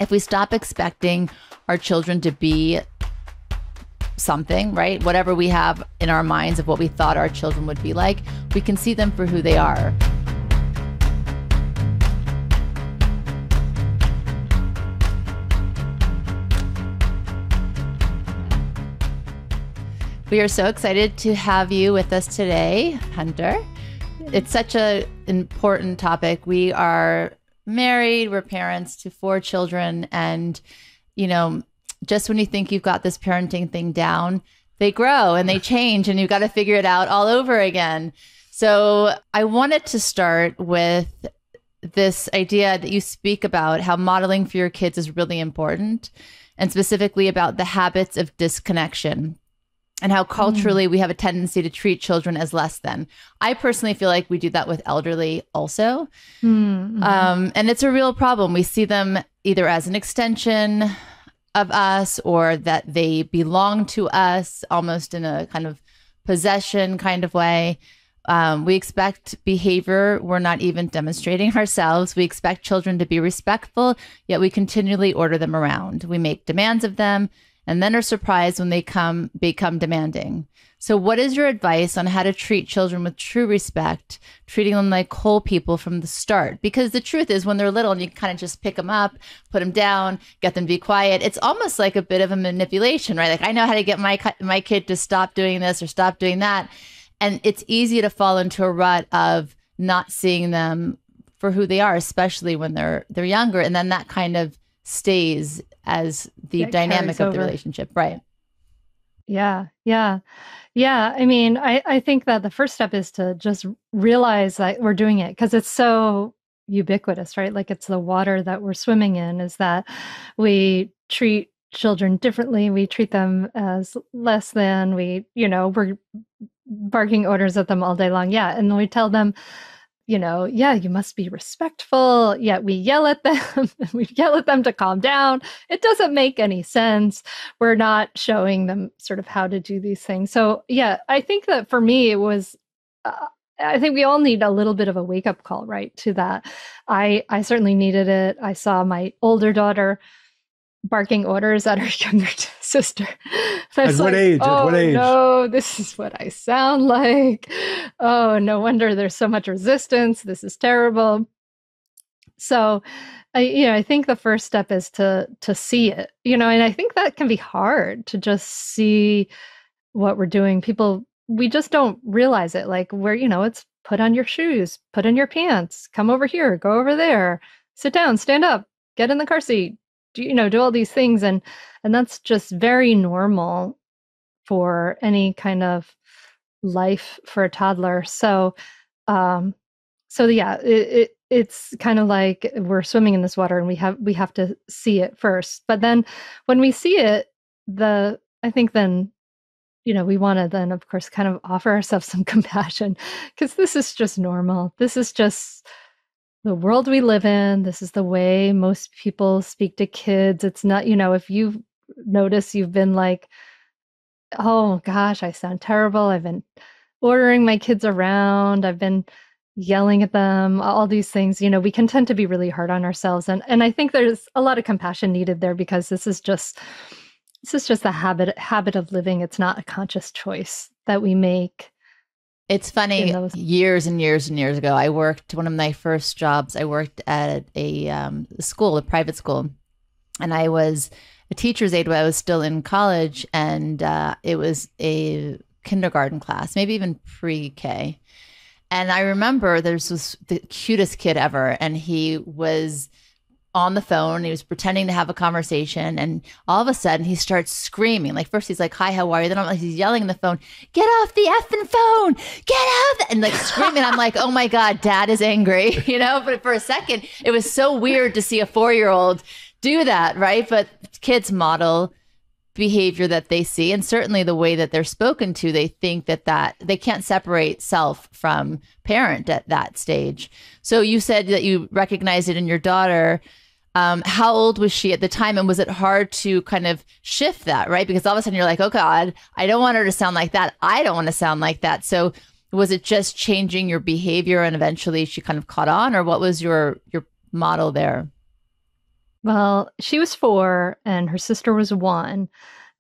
if we stop expecting our children to be something, right? Whatever we have in our minds of what we thought our children would be like, we can see them for who they are. We are so excited to have you with us today, Hunter. It's such an important topic. We are married, we're parents to 4 children, and, you know, just when you think you've got this parenting thing down, they grow and they change and you've got to figure it out all over again. So I wanted to start with this idea that you speak about how modeling for your kids is really important, and specifically about the habits of disconnection and how culturally we have a tendency to treat children as less than. I personally feel like we do that with elderly also. And it's a real problem. We see them either as an extension of us or that they belong to us almost in a kind of possession kind of way. We expect behavior we're not even demonstrating ourselves. We expect children to be respectful, yet we continually order them around. We make demands of them and then are surprised when they become demanding. So what is your advice on how to treat children with true respect, treating them like whole people from the start? Because the truth is, when they're little and you kind of just pick them up, put them down, get them to be quiet, it's almost like a bit of a manipulation, right? Like, I know how to get my kid to stop doing this or stop doing that. And it's easy to fall into a rut of not seeing them for who they are, especially when they're younger. And then that kind of stays as the dynamic of the relationship. Right. Yeah. I mean, I think that the first step is to just realize that we're doing it because it's so ubiquitous, right? Like, it's the water that we're swimming in, is that we treat children differently. We treat them as less than. We're barking orders at them all day long. Yeah. And we tell them, you must be respectful. Yet we yell at them. We yell at them to calm down. It doesn't make any sense. We're not showing them sort of how to do these things. So yeah, I think that for me, it was, I think we all need a little bit of a wake up call, right, to that. I certainly needed it. I saw my older daughter barking orders at her younger sister. At what age? Oh, at what age? No, this is what I sound like. Oh, no wonder there's so much resistance. This is terrible. So, I think the first step is to see it, and I think that can be hard to just see what we're doing. We just don't realize it. Like, it's put on your shoes, put in your pants, come over here, go over there, sit down, stand up, get in the car seat. Do all these things. And that's just very normal for any kind of life for a toddler. So, yeah, it's kind of like we're swimming in this water and we have to see it first. But then when we see it, I think then, we want to then, of course, kind of offer ourselves some compassion, because this is just normal. This is just the world we live in. This is the way most people speak to kids. It's not, if you notice you've been like, oh gosh, I sound terrible. I've been ordering my kids around. I've been yelling at them, all these things, we can tend to be really hard on ourselves. And I think there's a lot of compassion needed there, because this is just a habit of living. It's not a conscious choice that we make. It's funny, years and years and years ago, one of my first jobs, I worked at a school, a private school, and I was a teacher's aide when I was still in college, and it was a kindergarten class, maybe even pre-K. And I remember there's the cutest kid ever, and he was on the phone. He was pretending to have a conversation, and all of a sudden he starts screaming. Like, first he's like, "Hi, how are you?" Then he's yelling on the phone, "Get off the effing phone, get off," and like screaming. I'm like, oh my God, Dad is angry, But for a second, it was so weird to see a 4-year-old do that, right? But kids model behavior that they see, and certainly the way that they're spoken to, they think that they can't separate self from parent at that stage. So you said that you recognized it in your daughter. How old was she at the time? And was it hard to kind of shift that, right? Because all of a sudden you're like, oh God, I don't want her to sound like that. I don't want to sound like that. So was it just changing your behavior and eventually she kind of caught on, or what was your model there? Well, she was 4 and her sister was 1.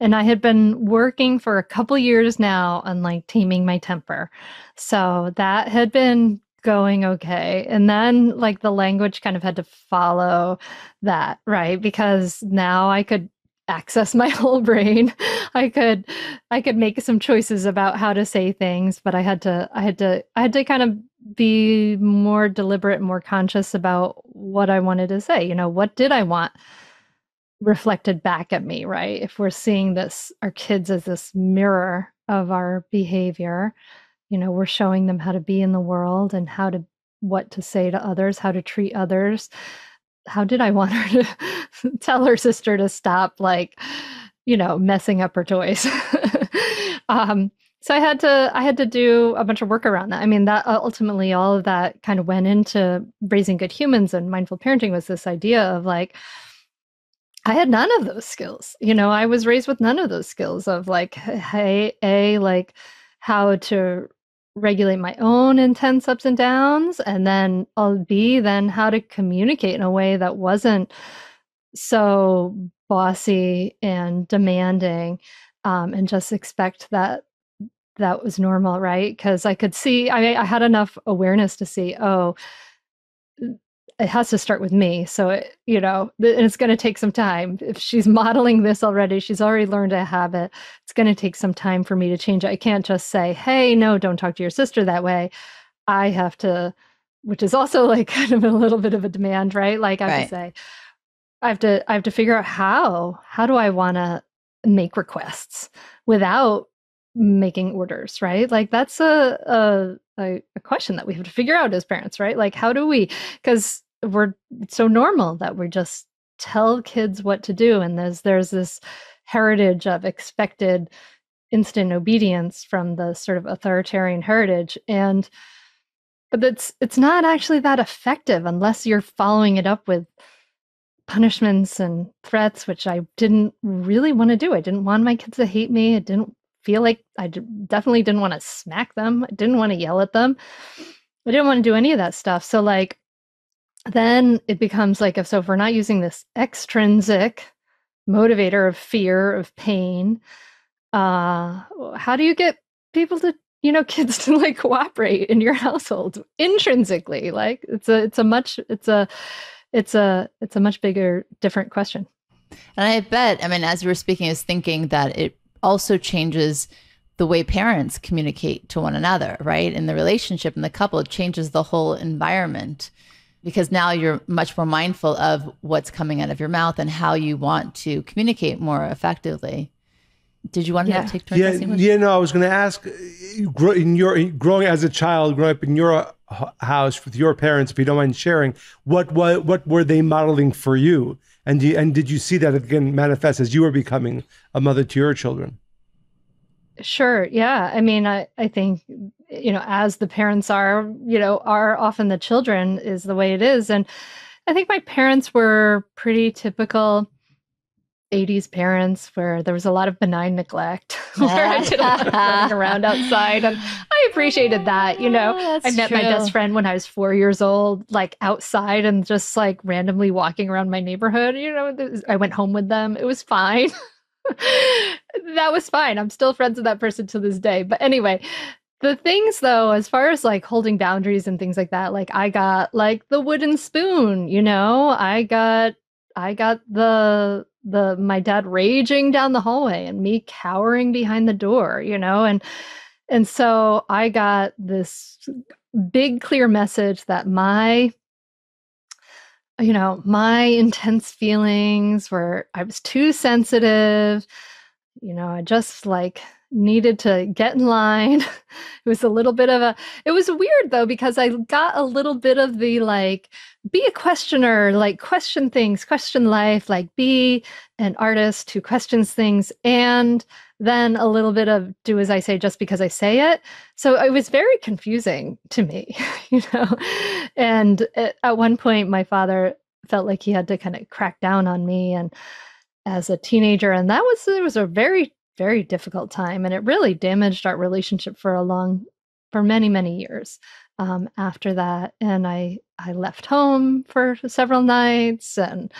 And I had been working for a couple years now on like taming my temper. So that had been going okay. And then like the language kind of had to follow that, right? Because now I could access my whole brain. I could I could make some choices about how to say things, but I had to kind of be more deliberate and more conscious about what I wanted to say. You know, what did I want reflected back at me, right? If we're seeing this, our kids as this mirror of our behavior, you know, we're showing them how to be in the world and what to say to others, how to treat others. How did I want her to tell her sister to stop, like, you know, messing up her toys? So I had to do a bunch of work around that. I mean, that ultimately all of that kind of went into raising good humans, and mindful parenting was this idea of like, I had none of those skills. You know, I was raised with none of those skills of like, hey, like how to regulate my own intense ups and downs, and then B, then how to communicate in a way that wasn't so bossy and demanding, and just expect that that was normal, right? Because I could see, I had enough awareness to see, oh, it has to start with me. So, you know, and it's going to take some time. If she's modeling this already, she's already learned a habit. It's going to take some time for me to change it. I can't just say, hey, no, don't talk to your sister that way. I have to, which is also like kind of a little bit of a demand, right? Like I have to say, I have to figure out how do I want to make requests without making orders, right? Like that's a question that we have to figure out as parents, right? Like how do we, because it's so normal that we just tell kids what to do, and there's this heritage of expected instant obedience from the sort of authoritarian heritage, but it's not actually that effective unless you're following it up with punishments and threats, which I didn't really want to do. I didn't want my kids to hate me. I didn't feel like definitely didn't want to smack them. I didn't want to yell at them. I didn't want to do any of that stuff. So like then it becomes like, so if we're not using this extrinsic motivator of fear, of pain, how do you get people to, you know, kids to like cooperate in your household intrinsically? Like it's a much bigger, different question. And I bet, I mean, as you were speaking, I was thinking that it also changes the way parents communicate to one another, right? In the relationship, in the couple, it changes the whole environment, because now you're much more mindful of what's coming out of your mouth and how you want to communicate more effectively. Did you want to take turns? No, I was going to ask, growing as a child, growing up in your house with your parents, if you don't mind sharing, what were they modeling for you? And did you see that again manifest as you were becoming a mother to your children? Sure. Yeah. I mean, I think, you know, as the parents are, you know, are often the children is the way it is. And I think my parents were pretty typical 80s parents where there was a lot of benign neglect, where I did a lot of running around outside. And I appreciated that. You know, I met my best friend when I was 4 years old, like outside and just like randomly walking around my neighborhood. You know, I went home with them. It was fine. That was fine. I'm still friends with that person to this day. But anyway, the things though, as far as like holding boundaries and things like that, like I got like the wooden spoon, you know, I got my dad raging down the hallway and me cowering behind the door, you know, and so I got this big clear message that my intense feelings were, I was too sensitive. You know, I just like needed to get in line. It was it was weird though, because I got a little bit of the like, be a questioner, like question things, question life, like be an artist who questions things. And then a little bit of do as I say, just because I say it. So it was very confusing to me, you know? And at one point my father felt like he had to kind of crack down on me and as a teenager. And it was a very, very difficult time. And it really damaged our relationship for many, many years after that. And I left home for several nights and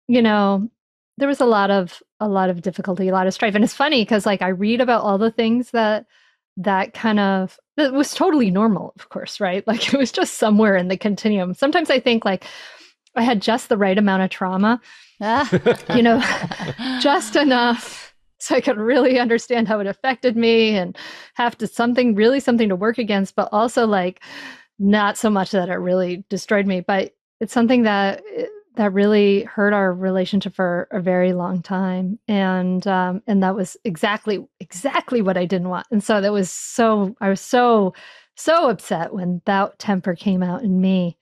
you know, there was a lot of difficulty, a lot of strife. And it's funny because like I read about all the things that kind of it was totally normal, of course, right? Like it was just somewhere in the continuum. Sometimes I think like I had just the right amount of trauma, you know, just enough so I could really understand how it affected me and have to something to work against, but also like not so much that it really destroyed me. But it's something that really hurt our relationship for a very long time, and that was exactly what I didn't want. And so I was so upset when that temper came out in me.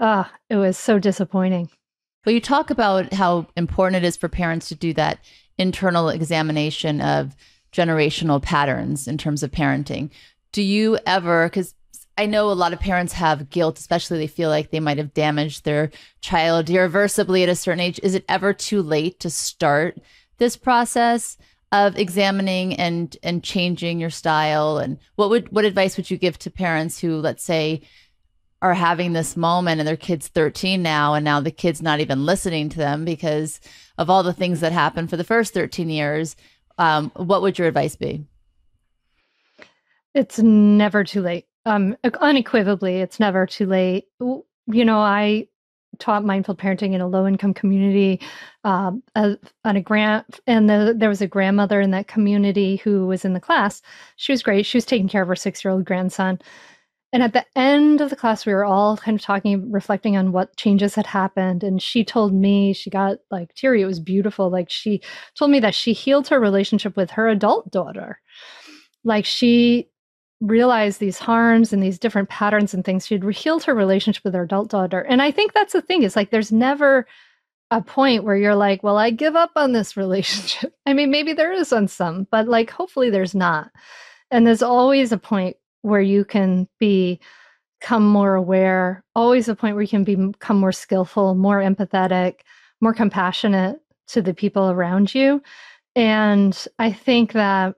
It was so disappointing. Well, you talk about how important it is for parents to do that internal examination of generational patterns in terms of parenting. Do you ever, because I know a lot of parents have guilt, especially they feel like they might have damaged their child irreversibly at a certain age. Is it ever too late to start this process of examining and changing your style? And what advice would you give to parents who, let's say, are having this moment and their kid's 13 now, and now the kid's not even listening to them because of all the things that happened for the first 13 years? What would your advice be? It's never too late. Unequivocally, it's never too late. You know, I taught mindful parenting in a low-income community on a grant, and there was a grandmother in that community who was in the class. She was great. She was taking care of her 6-year-old grandson. And at the end of the class, we were all kind of talking, reflecting on what changes had happened. And she told me, she got like teary. It was beautiful. Like she told me that she healed her relationship with her adult daughter. Like she realized these harms and these different patterns and things. She'd healed her relationship with her adult daughter. And I think that's the thing, is like there's never a point where you're like, well, I give up on this relationship. I mean, maybe there is on some, but like hopefully there's not. And there's always a point where you can become more aware, always a point where you can become more skillful, more empathetic, more compassionate to the people around you. And I think that,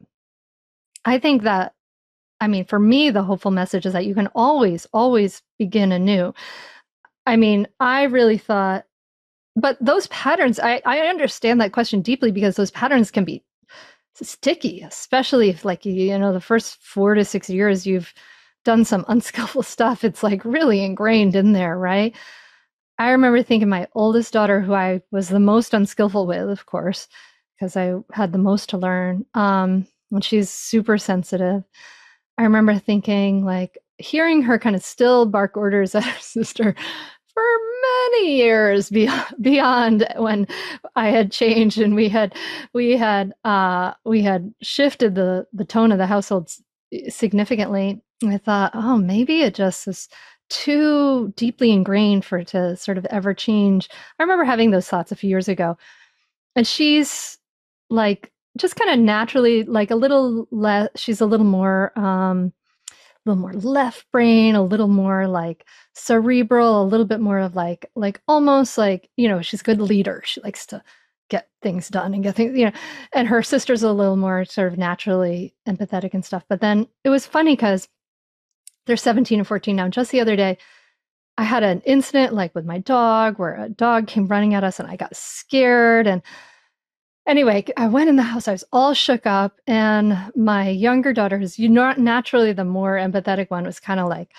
I mean, for me, the hopeful message is that you can always begin anew. I mean, I really thought, but those patterns, I understand that question deeply, because those patterns can be sticky, especially if like, you know, the first 4 to 6 years you've done some unskillful stuff. It's like really ingrained in there, right? I remember thinking my oldest daughter, who I was the most unskillful with, of course, because I had the most to learn, and she's super sensitive. I remember thinking, like, hearing her kind of still bark orders at her sister for many years beyond when I had changed, and we had shifted the tone of the household significantly. And I thought, oh, maybe it just is too deeply ingrained for it to sort of ever change. I remember having those thoughts a few years ago, and she's like just kind of naturally like a little less. She's a little more left brain, a little more like cerebral, a little bit more of like almost like, you know, she's a good leader. She likes to get things done and get things, you know, and her sister's a little more sort of naturally empathetic and stuff. But then it was funny because they're 17 and 14 now. Just the other day, I had an incident like with my dog where a dog came running at us and I got scared. And anyway, I went in the house, I was all shook up, and my younger daughter, who's naturally the more empathetic one, was kind of like,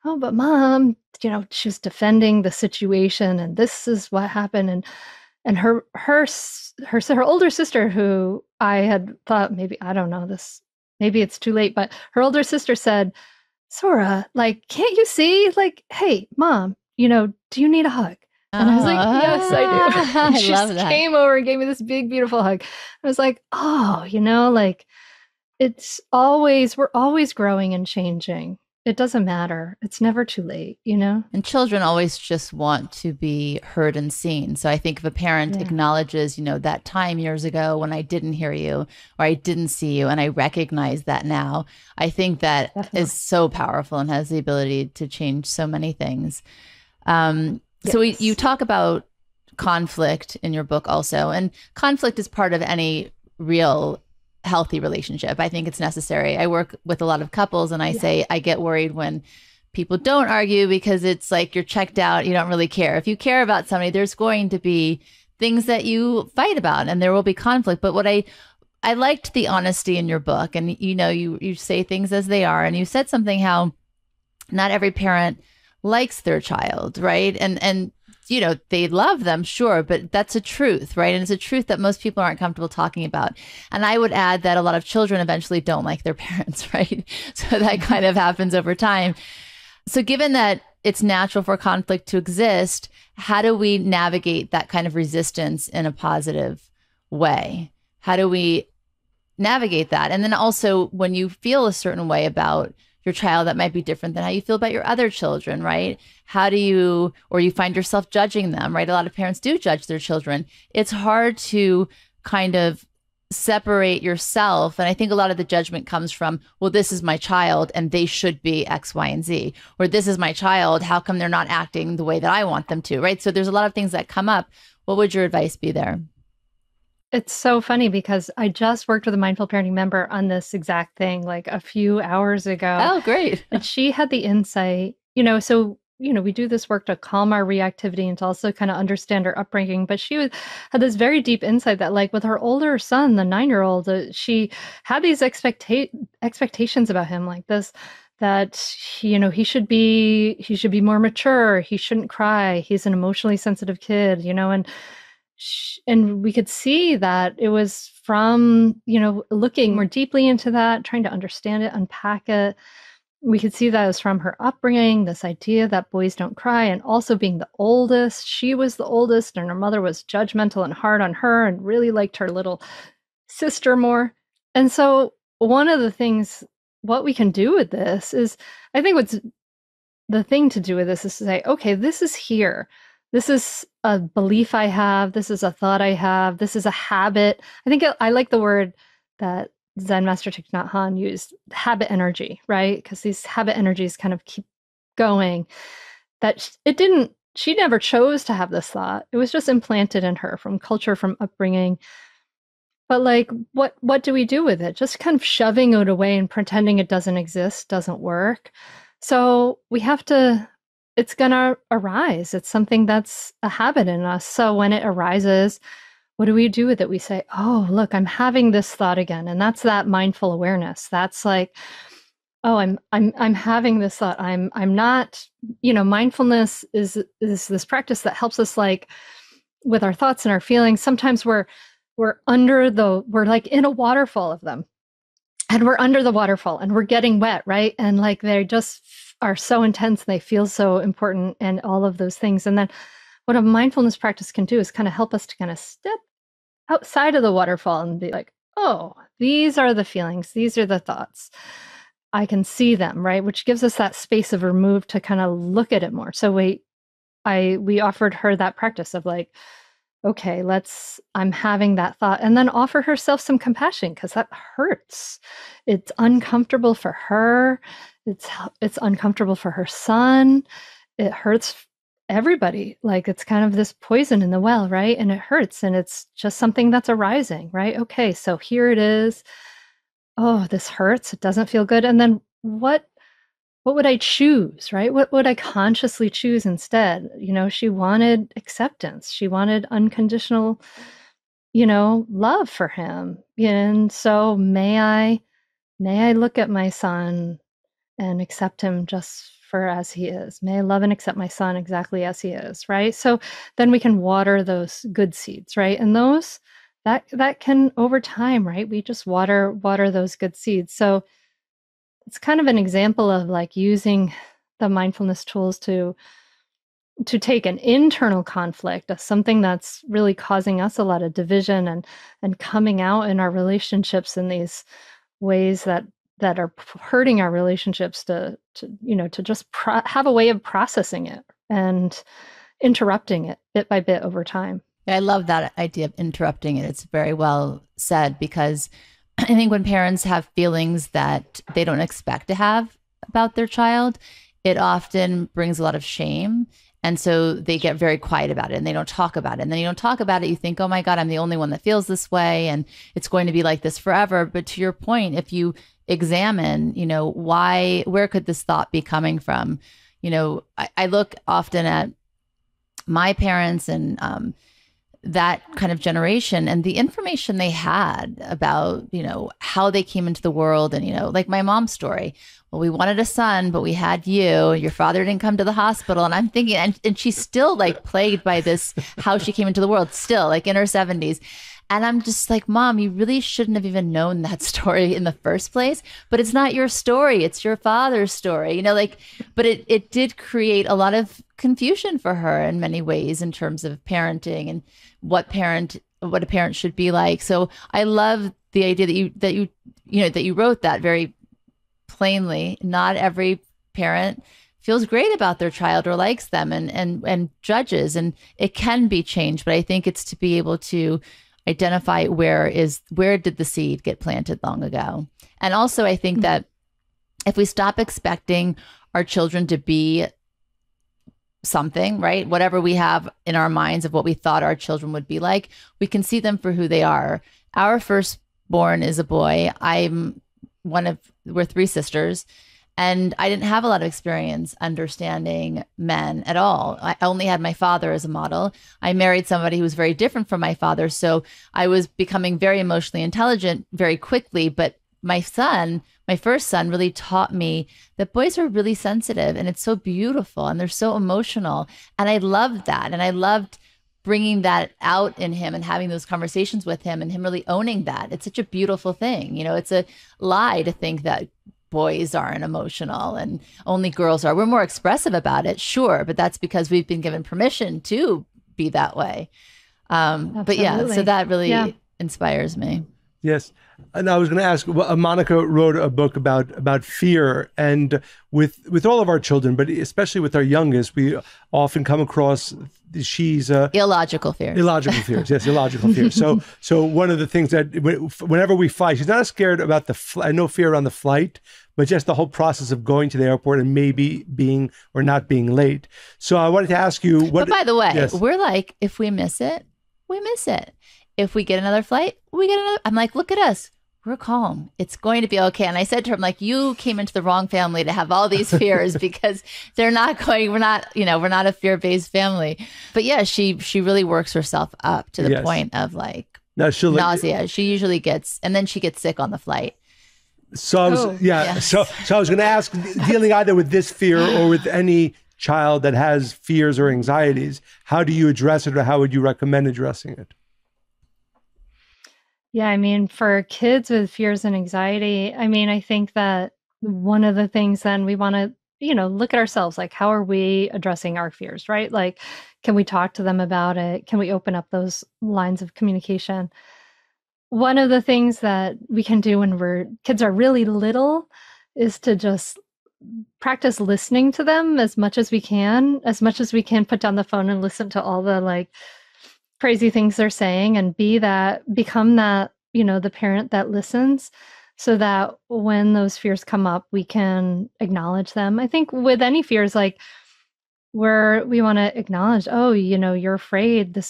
oh, but mom, you know, she was defending the situation and this is what happened. And her older sister, who I had thought maybe, I don't know, maybe it's too late, but her older sister said, Sora, like, can't you see, like, hey, mom, you know, do you need a hug? And I was like, yes, I do. She just came over and gave me this big, beautiful hug. I was like, oh, you know, like we're always growing and changing. It doesn't matter. It's never too late, you know? And children always just want to be heard and seen. So I think if a parent acknowledges, you know, that time years ago when I didn't hear you or I didn't see you, and I recognize that now, I think that is so powerful and has the ability to change so many things. So you talk about conflict in your book also, and conflict is part of any real healthy relationship. I think it's necessary. I work with a lot of couples, and I say I get worried when people don't argue, because it's like you're checked out. You don't really care. If you care about somebody, there's going to be things that you fight about, and there will be conflict. But what I liked the honesty in your book, and you say things as they are, and you said something how not every parent likes their child, right? And they love them, sure, but that's a truth, right? And it's a truth that most people aren't comfortable talking about. And I would add that a lot of children eventually don't like their parents, right? So that kind of happens over time. So given that it's natural for conflict to exist, how do we navigate that kind of resistance in a positive way? How do we navigate that? And then also, when you feel a certain way about your child that might be different than how you feel about your other children, right? How do you, or you find yourself judging them, right? A lot of parents do judge their children. It's hard to kind of separate yourself. And I think a lot of the judgment comes from, well, this is my child and they should be X, Y, and Z. Or this is my child, how come they're not acting the way that I want them to, right? So there's a lot of things that come up. What would your advice be there? It's so funny because I just worked with a mindful parenting member on this exact thing like a few hours ago. Oh, great. And she had the insight, we do this work to calm our reactivity and to also kind of understand our upbringing. But had this very deep insight that, like, with her older son, the 9-year-old, she had these expectations about him, like this, that he should be more mature. He shouldn't cry. He's an emotionally sensitive kid, and we could see that it was from looking more deeply into that, trying to understand it, unpack it. We could see that it was from her upbringing, this idea that boys don't cry, and also being the oldest. She was the oldest, and her mother was judgmental and hard on her and really liked her little sister more. And so one of the things, what we can do with this is, I think what's the thing to do with this is to say, okay, this is here. This is a belief I have. This is a thought I have. This is a habit. I think I like the word that Zen Master Thich Nhat Hanh used, habit energy, right? Because these habit energies kind of keep going. That she never chose to have this thought. It was just implanted in her from culture, from upbringing. But like, what do we do with it? Just kind of shoving it away and pretending it doesn't exist doesn't work. So we have to, it's going to arise. It's something that's a habit in us. So when it arises, what do we do with it? We say, oh, look, I'm having this thought again. And that's that mindful awareness. That's like, oh, I'm having this thought. I'm not, mindfulness is this practice that helps us, like, with our thoughts and our feelings. Sometimes we're like in a waterfall of them, and we're under the waterfall and we're getting wet, right? And like, they just are so intense and they feel so important and all of those things. And then what a mindfulness practice can do is kind of help us to kind of step outside of the waterfall and be like, oh, these are the feelings. These are the thoughts. I can see them, right? Which gives us that space of remove to kind of look at it more. So we offered her that practice of like, okay, I'm having that thought, and then offer herself some compassion, because that hurts. It's uncomfortable for her. It's uncomfortable for her son. It hurts everybody. Like, it's kind of this poison in the well, right? And it hurts, and it's just something that's arising, right? Okay, so here it is. Oh, this hurts. It doesn't feel good. And then what would I choose, right? What would I consciously choose instead? She wanted acceptance. She wanted unconditional, love for him. And so may I look at my son and accept him just for as he is. May I love and accept my son exactly as he is, right? So then we can water those good seeds, right? And those that can, over time, right? We just water those good seeds. So it's kind of an example of like using the mindfulness tools to take an internal conflict, something that's really causing us a lot of division and coming out in our relationships in these ways that are hurting our relationships, to just have a way of processing it and interrupting it bit by bit over time. I love that idea of interrupting it. It's very well said, because I think when parents have feelings that they don't expect to have about their child, it often brings a lot of shame. And so they get very quiet about it and they don't talk about it. And then you don't talk about it, you think, oh my God, I'm the only one that feels this way and it's going to be like this forever. But to your point, if you examine, where could this thought be coming from? I look often at my parents and that kind of generation and the information they had about, how they came into the world. And, like my mom's story, well, we wanted a son, but we had you. Your father didn't come to the hospital. And I'm thinking, and she's still like plagued by this, how she came into the world, still like in her 70s. And I'm just like, Mom, you really shouldn't have even known that story in the first place. But it's not your story. It's your father's story, but it did create a lot of confusion for her in many ways in terms of parenting and what a parent should be like. So I love the idea that you wrote that very plainly. Not every parent feels great about their child or likes them and judges, and it can be changed. But I think it's to be able to identify where did the seed get planted long ago. And also I think that if we stop expecting our children to be something, right? Whatever we have in our minds of what we thought our children would be like, we can see them for who they are. Our firstborn is a boy. We're three sisters. And I didn't have a lot of experience understanding men at all. I only had my father as a model. I married somebody who was very different from my father. So I was becoming very emotionally intelligent very quickly. But my first son really taught me that boys are really sensitive and it's so beautiful and they're so emotional. And I loved that. And I loved bringing that out in him and having those conversations with him and him really owning that. It's such a beautiful thing. It's a lie to think that boys aren't emotional and only girls are. We're more expressive about it, sure, but that's because we've been given permission to be that way. But yeah, so that really inspires me. Yes. And I was going to ask, Monica wrote a book about fear, and with all of our children, but especially with our youngest, we often come across illogical fears. Illogical fears, yes, illogical fears. So one of the things that whenever we fly, she's not scared about no fear around the flight, but just the whole process of going to the airport and maybe being or not being late. So I wanted to ask you, but by the way, we're like, if we miss it, we miss it. If we get another flight, we get another. I'm like, look at us. We're calm. It's going to be okay. And I said to her, I'm like, you came into the wrong family to have all these fears because we're not a fear-based family. But yeah, she really works herself up to the point of like nausea. She usually and then she gets sick on the flight. So I was, so I was going to ask, dealing either with this fear or with any child that has fears or anxieties, how do you address it, or how would you recommend addressing it? Yeah, I mean, for kids with fears and anxiety, I mean, I think that one of the things then we want to, look at ourselves, like, how are we addressing our fears, right? Like, can we talk to them about it? Can we open up those lines of communication? One of the things that we can do when kids are really little is to just practice listening to them as much as we can put down the phone and listen to all the like crazy things they're saying, and become that, the parent that listens, so that when those fears come up, we can acknowledge them. I think with any fears, like we want to acknowledge, oh, you're afraid,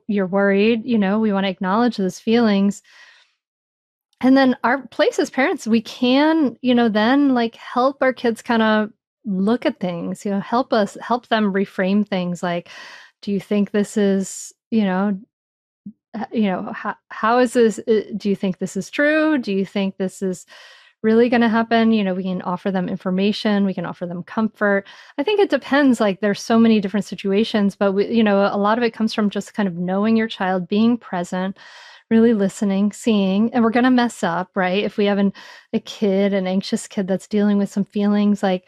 you're worried, we want to acknowledge those feelings. And then our place as parents, we can, then like help our kids kind of look at things, help them reframe things. Like, do you think this is, how is this? Do you think this is true? Do you think this is really going to happen? We can offer them information. We can offer them comfort. I think it depends. Like, there's so many different situations, but a lot of it comes from just kind of knowing your child, being present, really listening, seeing, and we're going to mess up, right? If we have an anxious kid that's dealing with some feelings, like,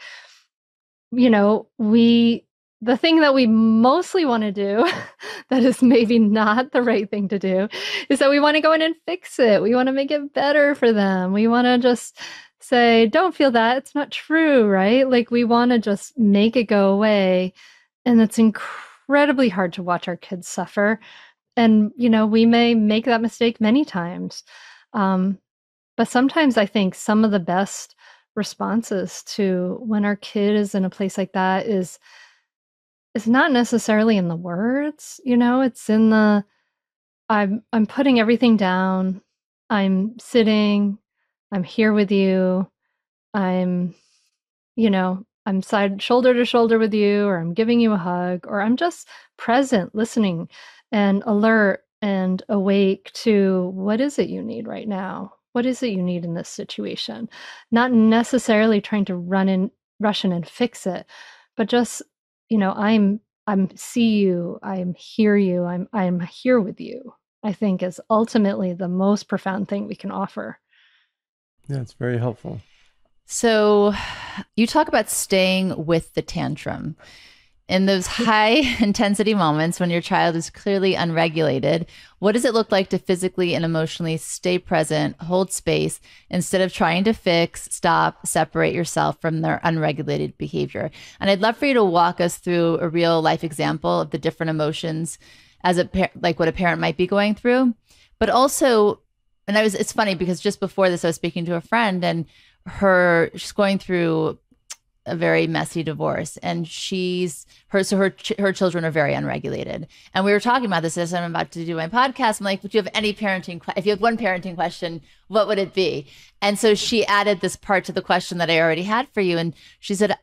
the thing that we mostly want to do that is maybe not the right thing to do is that we want to go in and fix it. We want to make it better for them. We want to just say, don't feel that. It's not true, right? Like, we want to just make it go away. And it's incredibly hard to watch our kids suffer. And, we may make that mistake many times. But sometimes I think some of the best responses to when our kid is in a place like that is not necessarily in the words, it's in the, I'm putting everything down. I'm sitting, I'm here with you. I'm shoulder to shoulder with you, or I'm giving you a hug, or I'm just present, listening. and alert and awake to what is it you need right now? What is it you need in this situation? Not necessarily trying to rush in and fix it, but just, I'm see you, I'm hear you, I'm here with you. I think is ultimately the most profound thing we can offer. Yeah, it's very helpful. So you talk about staying with the tantrum. In those high intensity moments when your child is clearly unregulated, what does it look like to physically and emotionally stay present, hold space, instead of trying to fix, stop, separate yourself from their unregulated behavior? And I'd love for you to walk us through a real life example of the different emotions as like what a parent might be going through. But also, it's funny because just before this, I was speaking to a friend and she's going through a very messy divorce, and her children are very unregulated. And we were talking about this as I'm about to do my podcast. I'm like, would you have any if you had one parenting question, what would it be? And so she added this part to the question that I already had for you. And she said,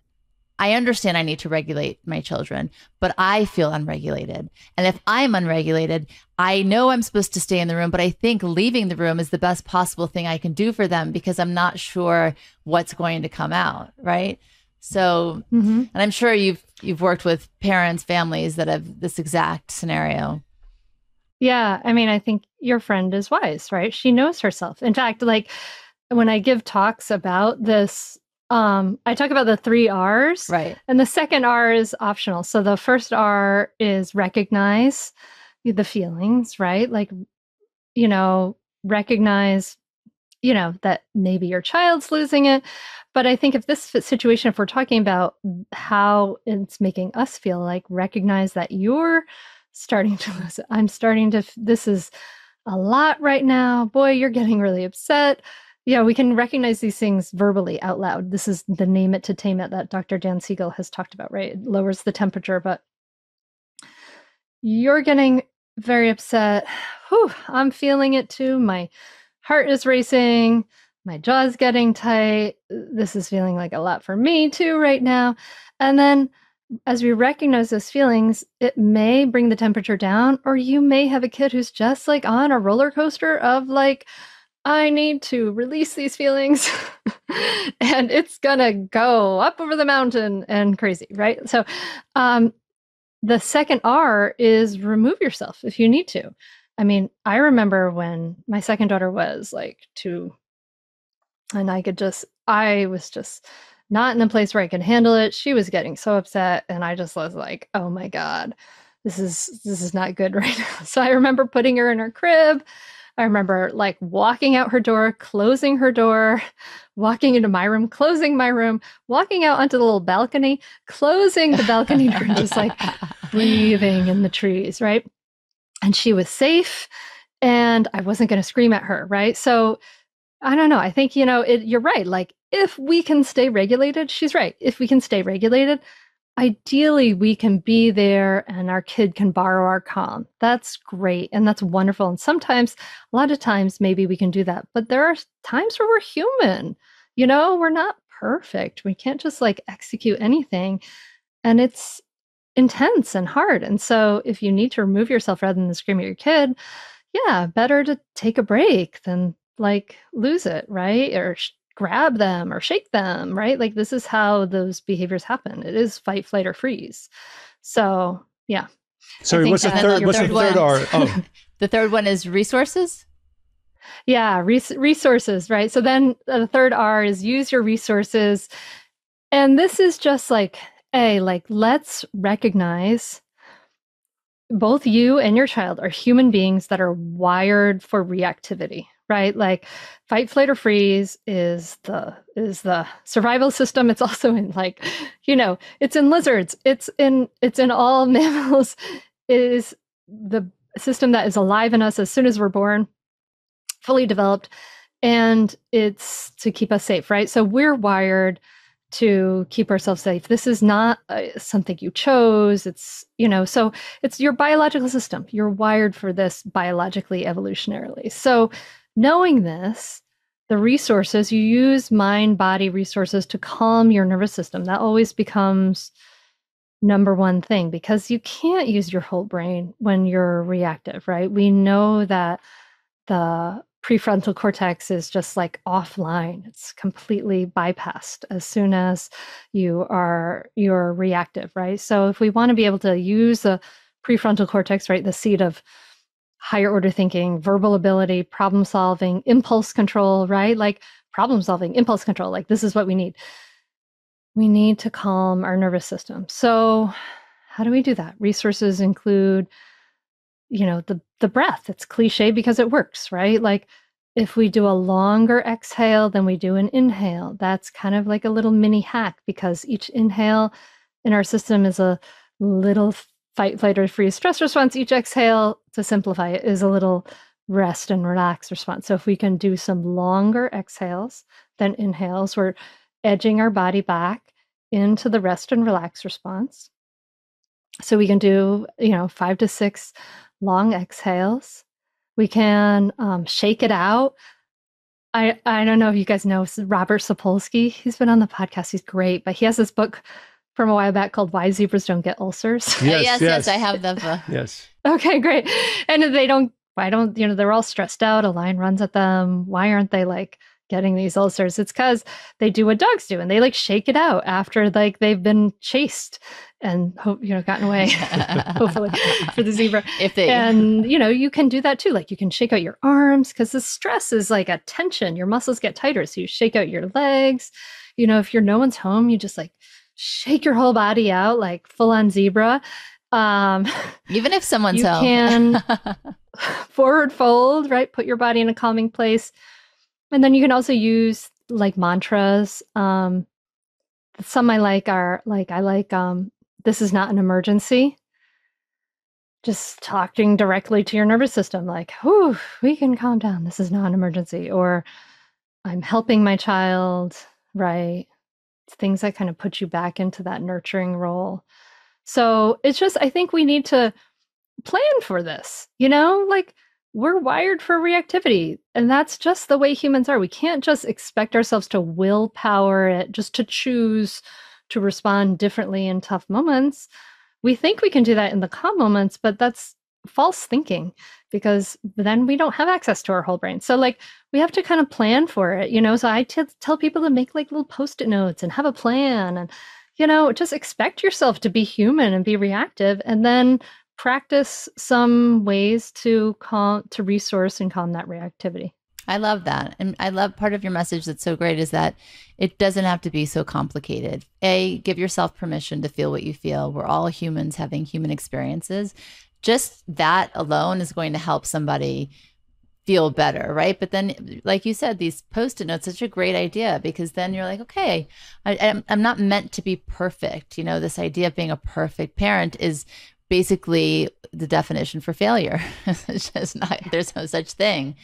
I understand I need to regulate my children, but I feel unregulated. And if I'm unregulated, I know I'm supposed to stay in the room, but I think leaving the room is the best possible thing I can do for them because I'm not sure what's going to come out, right? So, and I'm sure you've worked with parents, families that have this exact scenario. Yeah, I mean, I think your friend is wise, right? She knows herself. In fact, like when I give talks about this, I talk about the 3 R's, right? And the second R is optional. So the first R is recognize the feelings, right? Like, recognize, that maybe your child's losing it. But I think if this situation, if we're talking about how it's making us feel, like recognize that you're starting to lose it. I'm starting to, this is a lot right now. Boy, you're getting really upset. Yeah, we can recognize these things verbally out loud. This is the name it to tame it that Dr. Dan Siegel has talked about, right? It lowers the temperature, but you're getting very upset. Whew, I'm feeling it too. My heart is racing. My jaw's getting tight. This is feeling like a lot for me too right now. And then as we recognize those feelings, it may bring the temperature down, or you may have a kid who's just like on a roller coaster of like, I need to release these feelings and it's gonna go up over the mountain and crazy, right? So the second R is remove yourself if you need to. I mean, I remember when my second daughter was like 2, and I was just not in a place where I could handle it. She was getting so upset, and I just was like, oh my God, this is not good right now. So I remember putting her in her crib. I remember like walking out her door, closing her door, walking into my room, closing my room, walking out onto the little balcony, closing the balcony door, just like breathing in the trees, right? And she was safe, and I wasn't going to scream at her, right? So I don't know. I think, you're right. Like if we can stay regulated, she's right. If we can stay regulated, ideally we can be there and our kid can borrow our calm. That's great. And that's wonderful. And sometimes, a lot of times, maybe we can do that. But there are times where we're human, we're not perfect. We can't just like execute anything. And it's intense and hard. And so if you need to remove yourself rather than scream at your kid, yeah, better to take a break than like lose it, right? Or grab them or shake them, right? Like this is how those behaviors happen. It is fight, flight, or freeze. So yeah. Sorry, what's the third R? Oh. The third one is resources? Yeah, resources, right? So then the third R is use your resources. And this is just like, let's recognize both you and your child are human beings that are wired for reactivity, right? Like fight, flight, or freeze is the survival system. It's also in like, it's in lizards. It's in all mammals. It is the system that is alive in us as soon as we're born, fully developed, and it's to keep us safe, right? So we're wired to keep ourselves safe. This is not something you chose. It's, so it's your biological system. You're wired for this biologically, evolutionarily. So knowing this, the resources, you use mind, body resources to calm your nervous system. That always becomes number one thing, because you can't use your whole brain when you're reactive, right? We know that the prefrontal cortex is just like offline. It's completely bypassed as soon as you're reactive, right? So if we want to be able to use the prefrontal cortex, right, the seat of higher order thinking, verbal ability, problem solving, impulse control, right? Like problem solving, impulse control, like this is what we need. We need to calm our nervous system. So how do we do that? Resources include, the breath. It's cliche because it works, right? Like if we do a longer exhale than we do an inhale, that's kind of like a little mini hack, because each inhale in our system is a little fight, flight, or freeze stress response. Each exhale, to simplify it, is a little rest and relax response. So if we can do some longer exhales than inhales, we're edging our body back into the rest and relax response. So we can do, 5 to 6 long exhales. We can shake it out. I don't know if you guys know Robert Sapolsky. He's been on the podcast. He's great, but he has this book from a while back called Why Zebras Don't Get Ulcers. Yes, I have the book. Yes. Okay, great. And why don't, they're all stressed out. A lion runs at them. Why aren't they like getting these ulcers? It's because they do what dogs do, and they like shake it out after like they've been chased and gotten away, hopefully for the zebra. And you can do that too. Like you can shake out your arms, because the stress is like a tension. Your muscles get tighter, so you shake out your legs. If no one's home, you just like shake your whole body out, like full on zebra. Even if someone's home, you can forward fold, right? Put your body in a calming place. And then you can also use like mantras. Some I like are like, this is not an emergency. Just talking directly to your nervous system, like, whew, we can calm down. This is not an emergency. Or I'm helping my child, right? It's things that kind of put you back into that nurturing role. So it's just, I think we need to plan for this, like we're wired for reactivity, and that's just the way humans are. We can't just expect ourselves to willpower it, just to choose to respond differently in tough moments. We think we can do that in the calm moments, but that's false thinking, because then we don't have access to our whole brain. So like we have to kind of plan for it, so I tell people to make like little Post-it notes and have a plan, and just expect yourself to be human and be reactive, and then practice some ways to resource and calm that reactivity. I love that. And I love part of your message that's so great is that it doesn't have to be so complicated. Give yourself permission to feel what you feel. We're all humans having human experiences. Just that alone is going to help somebody feel better, right? But then, like you said, these Post-it notes, such a great idea, because then you're like, okay, I'm not meant to be perfect. This idea of being a perfect parent is basically the definition for failure. It's just not, there's no such thing.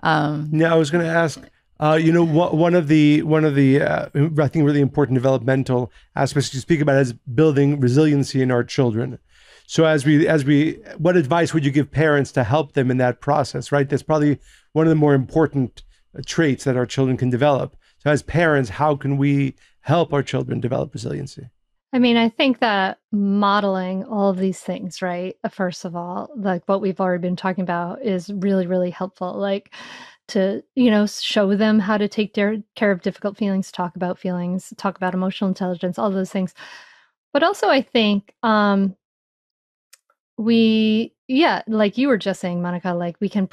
Yeah, I was going to ask, one of the I think really important developmental aspects you speak about is building resiliency in our children. So as we, what advice would you give parents to help them in that process, right? That's probably one of the more important traits that our children can develop. So as parents, how can we help our children develop resiliency? I mean, I think that modeling all of these things, right? First of all, like what we've already been talking about is really, really helpful. Like to, show them how to take care of difficult feelings, talk about emotional intelligence, all those things. But also I think like you were just saying, Monica, like we can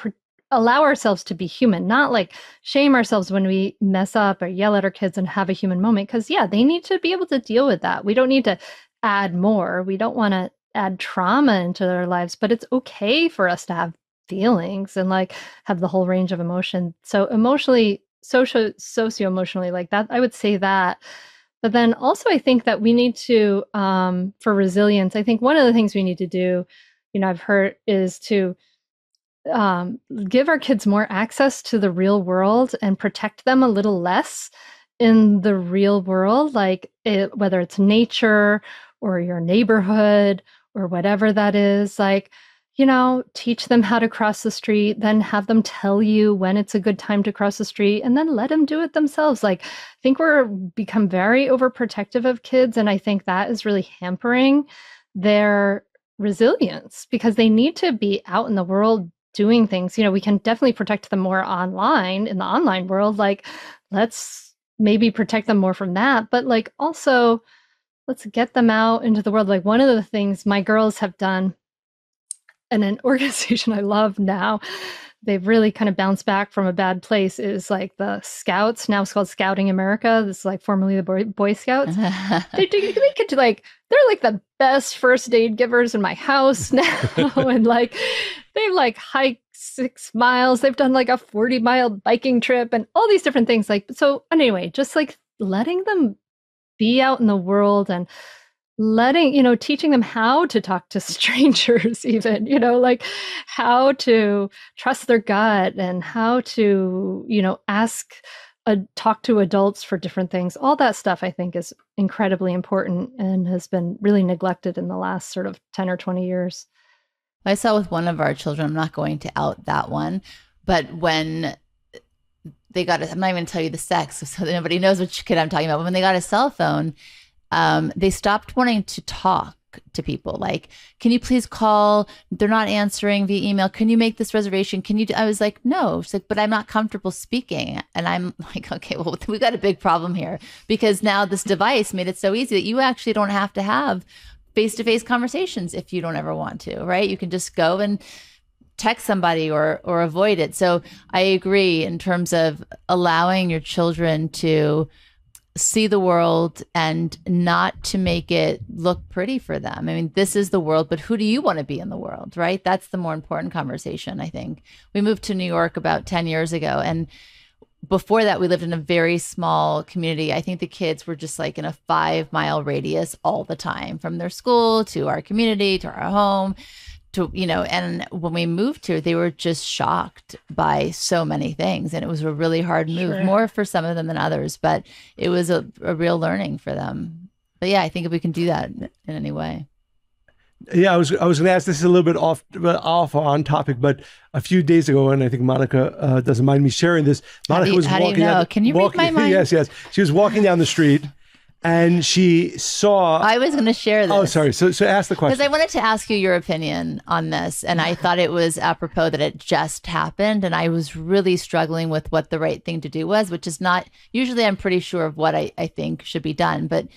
allow ourselves to be human, not like shame ourselves when we mess up or yell at our kids and have a human moment. Because they need to be able to deal with that. We don't need to add more. We don't want to add trauma into their lives, but it's okay for us to have feelings and like have the whole range of emotion. So emotionally, socio-emotionally, like that, I would say that. But then also I think that we need to, for resilience, I think one of the things we need to do, I've heard, is to give our kids more access to the real world and protect them a little less in the real world, like whether it's nature or your neighborhood or whatever that is. Like, teach them how to cross the street, then have them tell you when it's a good time to cross the street, and then let them do it themselves. Like, I think we're become very overprotective of kids, and I think that is really hampering their resilience because they need to be out in the world doing things. We can definitely protect them more online in the online world. Like, let's maybe protect them more from that, but like also let's get them out into the world. Like, one of the things my girls have done, and an organization I love now, they've really kind of bounced back from a bad place, is like the Scouts. Now it's called Scouting America. This is like formerly the Boy Scouts. They could do like, they're like the best first aid givers in my house now. And like, they've like hiked 6 miles. They've done like a 40-mile biking trip and all these different things. Like, so anyway, just like letting them be out in the world and teaching them how to talk to strangers, even, like how to trust their gut and how to, talk to adults for different things. All that stuff I think is incredibly important and has been really neglected in the last sort of 10 or 20 years. I saw with one of our children, I'm not going to out that one, but when they got I'm not even going to tell you the sex so that nobody knows which kid I'm talking about. But when they got a cell phone, they stopped wanting to talk to people. Like, can you please call? They're not answering via email. Can you make this reservation? I was like, no. She's like, but I'm not comfortable speaking. And I'm like, okay, well, we got a big problem here because now this device made it so easy that you actually don't have to have face-to-face conversations if you don't ever want to, right? You can just go and text somebody or avoid it. So I agree in terms of allowing your children to see the world and not to make it look pretty for them. I mean, this is the world, but who do you want to be in the world, right? That's the more important conversation, I think. We moved to New York about 10 years ago. And before that, we lived in a very small community. I think the kids were just like in a 5-mile radius all the time, from their school to our community to our home. And when we moved here, they were just shocked by so many things. And it was a really hard move, Sure. more for some of them than others, but it was a real learning for them. But yeah, I think if we can do that in any way. Yeah, I was going to ask, this is a little bit off on topic, but a few days ago, and I think Monica doesn't mind me sharing this. Monica was walking. How do you know? Can you read my mind? Yes. She was walking down the street, and she saw. I was going to share this. Oh, sorry. So ask the question. Because I wanted to ask you your opinion on this, and I thought it was apropos that it just happened, and I was really struggling with what the right thing to do was, which is not usually. I'm pretty sure of what I think should be done, but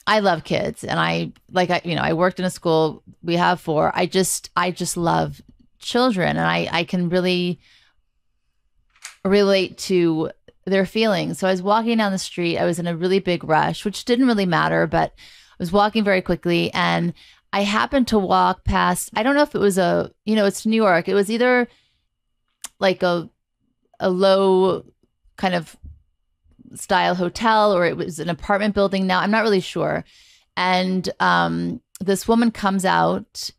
I love kids, and I worked in a school. We have 4. I just love children, and I can really relate to their feelings. So I was walking down the street. I was in a really big rush, which didn't really matter, but I was walking very quickly, and I happened to walk past. I don't know if it was it's New York. It was either like a low kind of style hotel, or it was an apartment building. Now I'm not really sure. And this woman comes out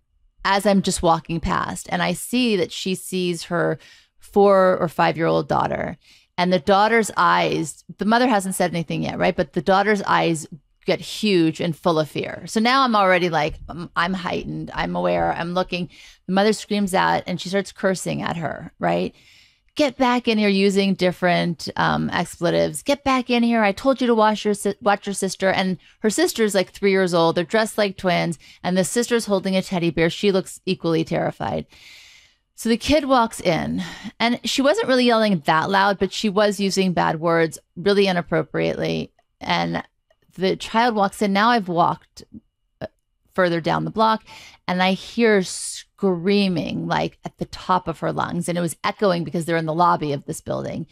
as I'm just walking past, and I see that she sees her 4 or 5-year-old daughter, and the daughter's eyes, the mother hasn't said anything yet, right? But the daughter's eyes get huge and full of fear. So now I'm already like, I'm heightened, I'm aware, I'm looking. The mother screams out and she starts cursing at her, right? Get back in here, using different expletives. Get back in here. I told you to watch your sister. And her sister's like 3 years old. They're dressed like twins. And the sister's holding a teddy bear. She looks equally terrified. So the kid walks in, and she wasn't really yelling that loud, but she was using bad words really inappropriately. And the child walks in. Now I've walked further down the block, and I hear screaming like at the top of her lungs, and it was echoing because they're in the lobby of this building.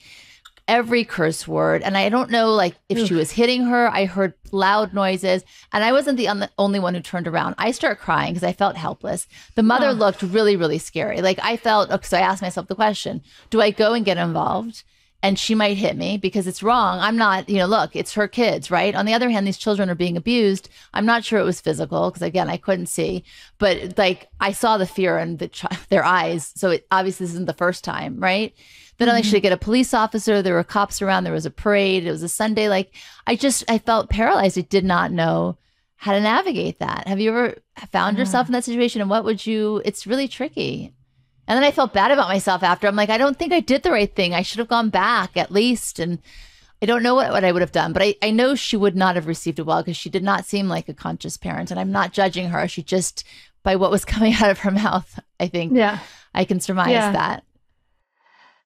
Every curse word, and I don't know like if she was hitting her. I heard loud noises, and I wasn't the only one who turned around. I start crying because I felt helpless. The mother looked really, really scary. Like I felt, so I asked myself the question: do I go and get involved? And she might hit me because it's wrong. I'm not, look, it's her kids, right? On the other hand, these children are being abused. I'm not sure it was physical because, again, I couldn't see. But, like, I saw the fear in their eyes. So it obviously this isn't the first time, right? Then I should get a police officer. There were cops around. There was a parade. It was a Sunday. Like, I felt paralyzed. I did not know how to navigate that. Have you ever found yourself in that situation? And it's really tricky. And then I felt bad about myself after. I'm like, I don't think I did the right thing. I should have gone back at least. And I don't know what I would have done, but I know she would not have received it well because she did not seem like a conscious parent. And I'm not judging her. She just, by what was coming out of her mouth, I think I can surmise that.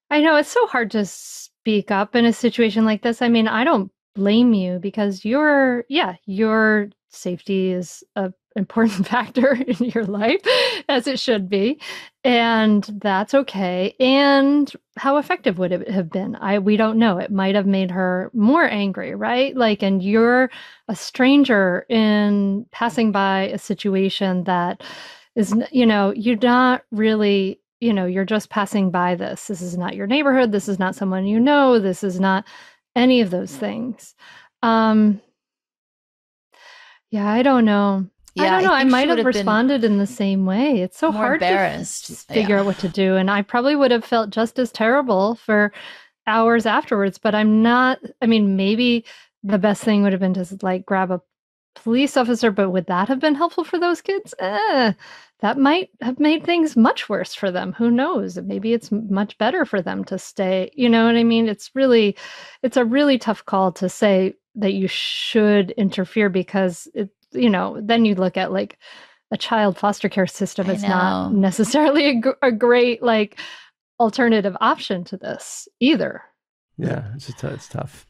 I know it's so hard to speak up in a situation like this. I mean, I don't blame you because your safety is an important factor in your life, as it should be. And that's okay. And how effective would it have been? We don't know. It might have made her more angry, right? Like, and you're a stranger in passing by a situation that is, you're not really, you're just passing by this. This is not your neighborhood. This is not someone you know. This is not any of those things. I don't know. Yeah, I don't know. I might have responded in the same way. It's so hard to figure out what to do. And I probably would have felt just as terrible for hours afterwards, but maybe the best thing would have been to like grab a police officer, but would that have been helpful for those kids? That might have made things much worse for them. Who knows? Maybe it's much better for them to stay. You know what I mean? It's a really tough call to say that you should interfere because then you look at like a child foster care system is not necessarily a great like alternative option to this either. Yeah, it's tough.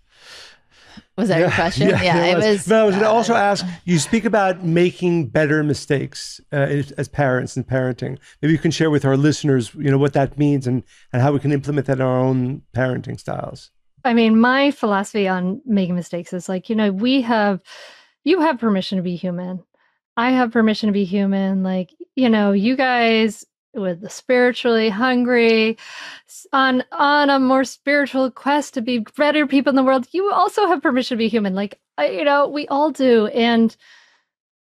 Was that your question? Yeah, it was. But I was going to also ask, you speak about making better mistakes as parents and parenting. Maybe you can share with our listeners, what that means and how we can implement that in our own parenting styles. I mean, my philosophy on making mistakes is like, you have permission to be human. I have permission to be human. Like, you guys with the spiritually hungry on a more spiritual quest to be better people in the world, you also have permission to be human. Like, we all do. And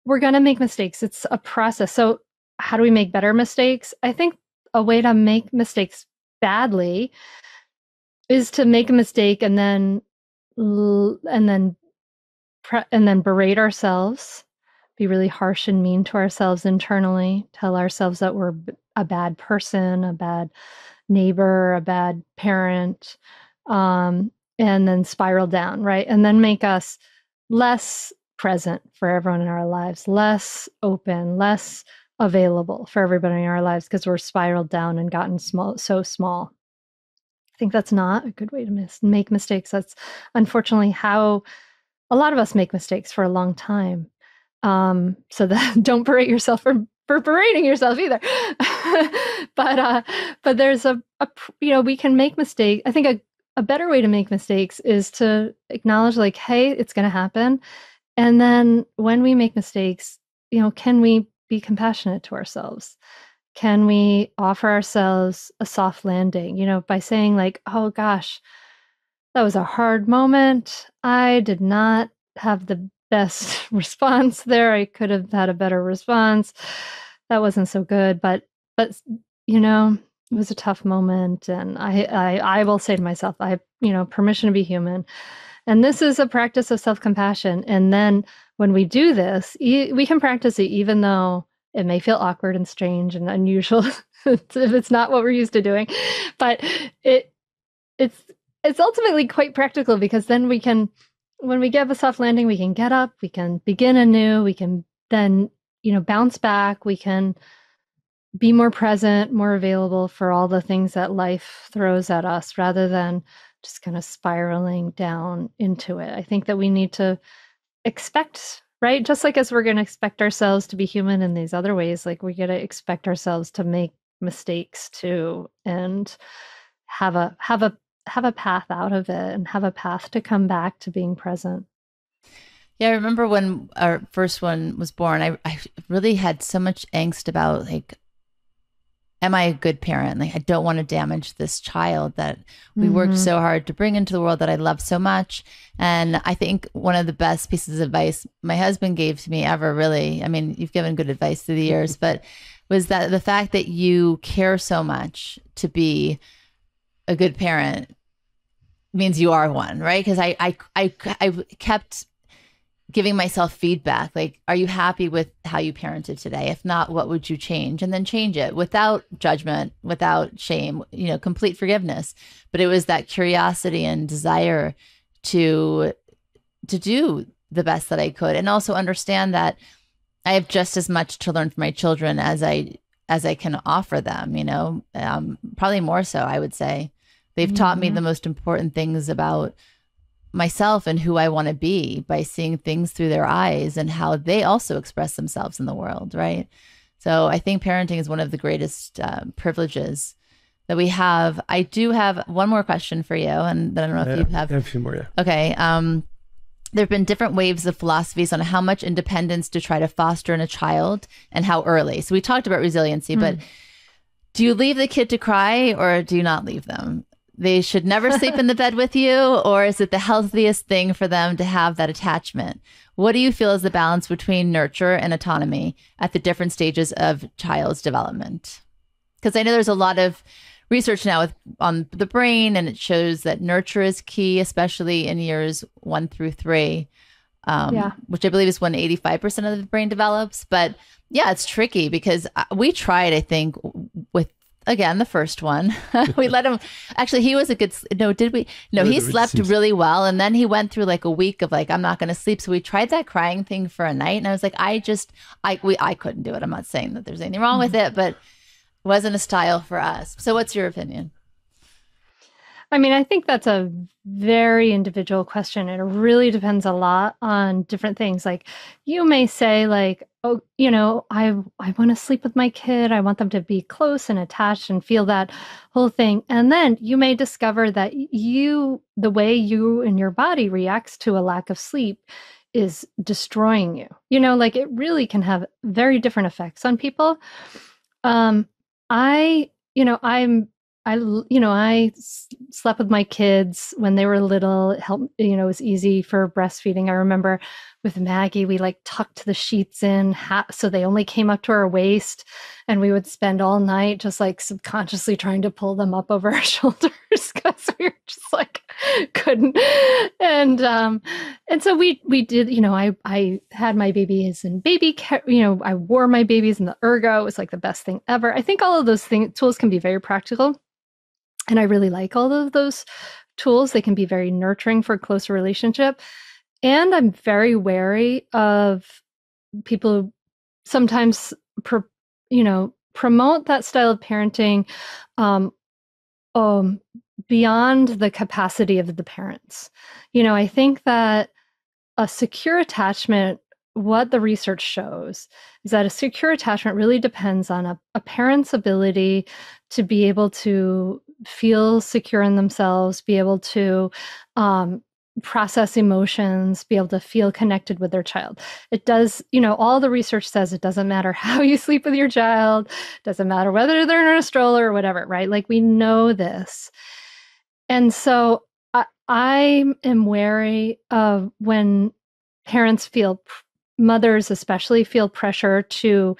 we're going to make mistakes. It's a process. So how do we make better mistakes? I think a way to make mistakes badly is to make a mistake and then berate ourselves, be really harsh and mean to ourselves internally, tell ourselves that we're a bad person, a bad neighbor, a bad parent, and then spiral down, right? And then make us less present for everyone in our lives, less open, less available for everybody in our lives because we're spiraled down and gotten so small. I think that's not a good way to make mistakes. That's unfortunately how a lot of us make mistakes for a long time. So that don't berate yourself for berating yourself either. But there's we can make mistakes. I think a better way to make mistakes is to acknowledge like, hey, it's going to happen. And then when we make mistakes, can we be compassionate to ourselves? Can we offer ourselves a soft landing, by saying like, oh gosh, that was a hard moment. I did not have the best response there. I could have had a better response. That wasn't so good, but it was a tough moment. And I will say to myself, I have, permission to be human. And this is a practice of self-compassion. And then when we do this, we can practice it even though it may feel awkward and strange and unusual if it's not what we're used to doing. But it's ultimately quite practical because then we can, when we give a soft landing, we can get up, we can begin anew, we can then, bounce back, we can be more present, more available for all the things that life throws at us rather than just kind of spiraling down into it. I think that we need to expect, right? Just like as we're going to expect ourselves to be human in these other ways, like we got to expect ourselves to make mistakes too and have a path out of it and have a path to come back to being present. Yeah, I remember when our first one was born, I really had so much angst about like, am I a good parent? Like, I don't want to damage this child that we worked so hard to bring into the world that I love so much. And I think one of the best pieces of advice my husband gave to me ever, really, I mean, you've given good advice through the years, but was that the fact that you care so much to be a good parent means you are one, right? Because I kept giving myself feedback. Like, are you happy with how you parented today? If not, what would you change? And then change it without judgment, without shame, complete forgiveness. But it was that curiosity and desire to do the best that I could, and also understand that I have just as much to learn from my children as I can offer them, probably more so, I would say. They've taught me the most important things about myself and who I want to be by seeing things through their eyes and how they also express themselves in the world, right? So I think parenting is one of the greatest privileges that we have. I do have one more question for you, and then I don't know if you have. I have a few more, yeah. Okay. There have been different waves of philosophies on how much independence to try to foster in a child and how early. So we talked about resiliency, but do you leave the kid to cry or do you not leave them? They should never sleep in the bed with you, or is it the healthiest thing for them to have that attachment? What do you feel is the balance between nurture and autonomy at the different stages of child's development? Because I know there's a lot of research now on the brain, and it shows that nurture is key, especially in years 1 through 3, which I believe is when 85% of the brain develops. But yeah, it's tricky because we tried, I think, with, again, the first one. We let him, actually, he was a good, no, did we? No, he slept really well. And then he went through like a week of like, I'm not going to sleep. So we tried that crying thing for a night. And I was like, I couldn't do it. I'm not saying that there's anything wrong with it, but it wasn't a style for us. So what's your opinion? I mean, I think that's a very individual question. It really depends a lot on different things. Like, you may say like, oh, I want to sleep with my kid. I want them to be close and attached and feel that whole thing. And then you may discover that the way you and your body reacts to a lack of sleep is destroying you. Like, it really can have very different effects on people. I slept with my kids when they were little. It helped, it was easy for breastfeeding. I remember with Maggie, we like tucked the sheets in so they only came up to our waist, and we would spend all night just like subconsciously trying to pull them up over our shoulders because we were just like couldn't. And so we did. I had my babies in baby I wore my babies in the ergo. It was like the best thing ever. I think all of those tools can be very practical. And I really like all of those tools. They can be very nurturing for a closer relationship. And I'm very wary of people who sometimes, promote that style of parenting beyond the capacity of the parents. I think that a secure attachment, what the research shows is that a secure attachment really depends on a parent's ability to be able to feel secure in themselves, be able to process emotions, be able to feel connected with their child. It does, all the research says it doesn't matter how you sleep with your child, doesn't matter whether they're in a stroller or whatever, right? Like, we know this. And so I am wary of when parents mothers especially feel pressure to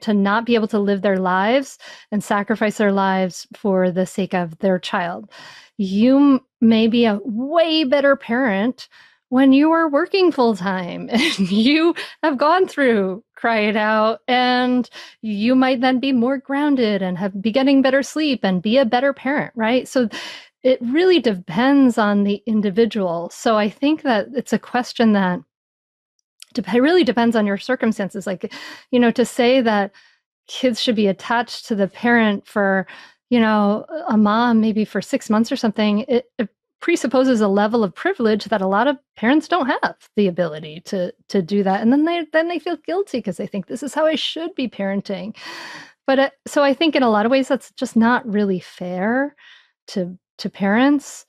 to not be able to live their lives and sacrifice their lives for the sake of their child. You may be a way better parent when you are working full time and you have gone through cry it out, and you might then be more grounded and be getting better sleep and be a better parent, right? So it really depends on the individual. So I think that it's a question that it really depends on your circumstances. Like, to say that kids should be attached to the parent for, a mom, maybe for 6 months or something, it presupposes a level of privilege that a lot of parents don't have the ability to do that. And then they feel guilty because they think this is how I should be parenting. But so I think in a lot of ways, that's just not really fair to parents.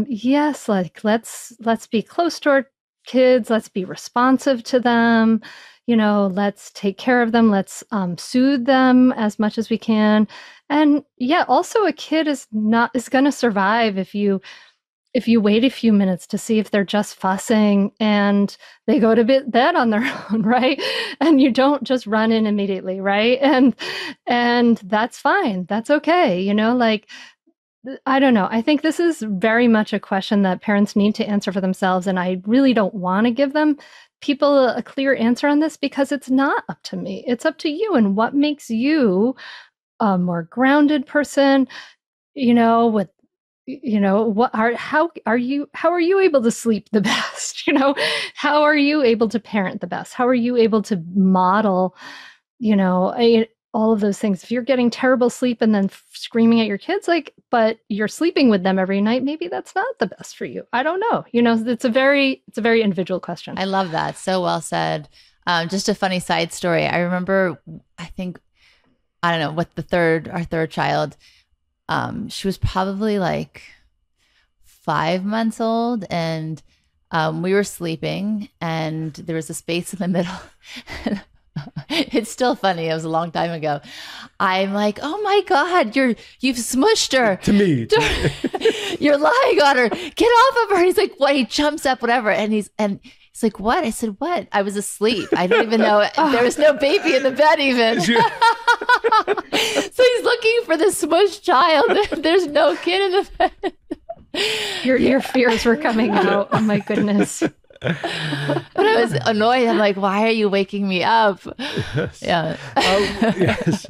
Yes, like let's be close to our kids. Let's be responsive to them. Let's take care of them. Let's soothe them as much as we can. And yeah, also a kid is going to survive if you wait a few minutes to see if they're just fussing and they go to bed on their own, right? And you don't just run in immediately, right? And that's fine. That's okay. Like, I don't know. I think this is very much a question that parents need to answer for themselves. And I really don't want to give them people a clear answer on this because it's not up to me. It's up to you and what makes you a more grounded person, with how are you able to sleep the best? How are you able to parent the best? How are you able to model, all of those things? If you're getting terrible sleep and then screaming at your kids, but you're sleeping with them every night, maybe that's not the best for you. I don't know. It's a very individual question. I love that. So well said. Just a funny side story. I remember, I don't know what our third child, she was probably like 5 months old, and we were sleeping and there was a space in the middle. It's still funny. It was a long time ago. I'm like, oh my God, you've smushed her. To me. You're lying on her. Get off of her. He's like, what? He jumps up, whatever. And he's like, what? I said, what? I was asleep. I don't even know. There was no baby in the bed even. So he's looking for the smushed child. There's no kid in the bed. Your fears were coming out. Oh my goodness. But I was annoyed. I'm like, why are you waking me up? Yes. Yeah. Yes.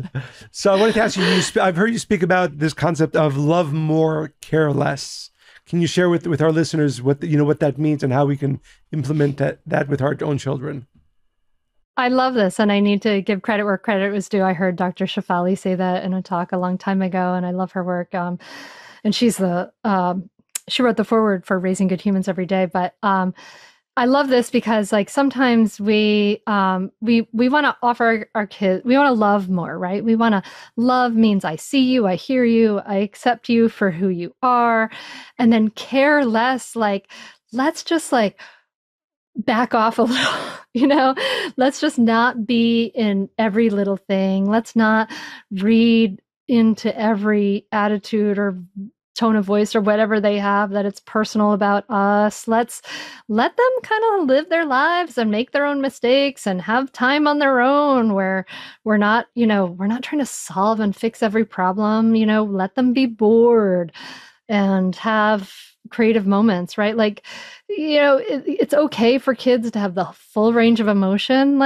So I wanted to ask you, I've heard you speak about this concept of love more, care less. Can you share with our listeners what that means and how we can implement that with our own children? I love this, and I need to give credit where credit was due. I heard Dr. Shefali say that in a talk a long time ago, and I love her work. And she's she wrote the foreword for Raising Good Humans Every Day. But I love this because sometimes we want to offer our kids, we want to love more, right? We want to love means I see you, I hear you, I accept you for who you are, and then care less. Let's just back off a little, let's just not be in every little thing. Let's not read into every attitude or tone of voice or whatever they have that it's personal about us. Let's let them kind of live their lives and make their own mistakes and have time on their own where we're not trying to solve and fix every problem. Let them be bored and have creative moments, right? It's okay for kids to have the full range of emotion.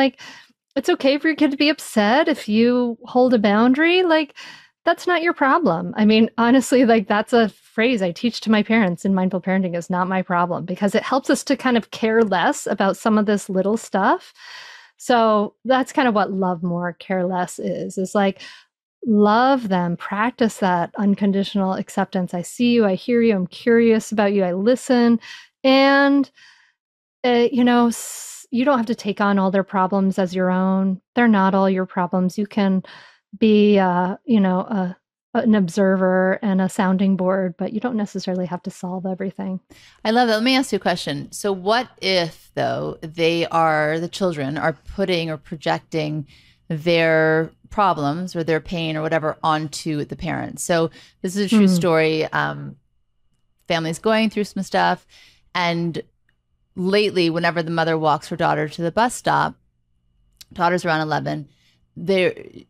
It's okay for your kid to be upset if you hold a boundary. That's not your problem. I mean, honestly, that's a phrase I teach to my parents in mindful parenting, is not my problem, because it helps us to kind of care less about some of this little stuff. So that's kind of what love more, care less is love them, practice that unconditional acceptance. I see you, I hear you, I'm curious about you, I listen. And, you don't have to take on all their problems as your own. They're not all your problems. You can be, an observer and a sounding board, but you don't necessarily have to solve everything. I love it. Let me ask you a question. So what if, though, the children are putting or projecting their problems or their pain or whatever onto the parents? So this is a true story. Family's going through some stuff, and lately, whenever the mother walks her daughter to the bus stop, daughter's around 11,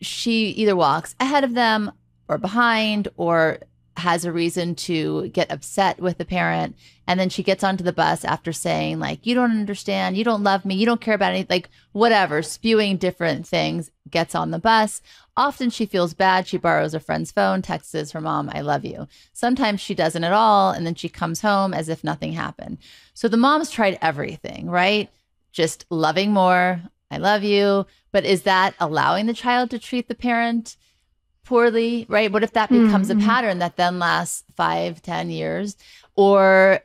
she either walks ahead of them or behind, or has a reason to get upset with the parent. And then she gets onto the bus after saying, you don't understand, you don't love me, you don't care about anything, whatever, spewing different things, gets on the bus. Often she feels bad. She borrows a friend's phone, texts her mom, I love you. Sometimes she doesn't at all. And then she comes home as if nothing happened. So the mom's tried everything, right? Just loving more, I love you. But is that allowing the child to treat the parent poorly, right? What if that becomes a pattern that then lasts 5-10 years? Or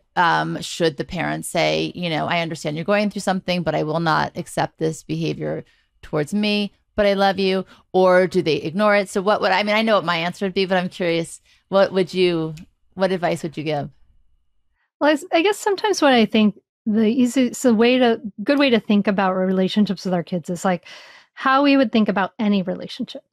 should the parent say, I understand you're going through something, but I will not accept this behavior towards me, but I love you? Or do they ignore it? So I know what my answer would be, but I'm curious, what advice would you give? Well, I guess sometimes what I think good way to think about relationships with our kids is how we would think about any relationship.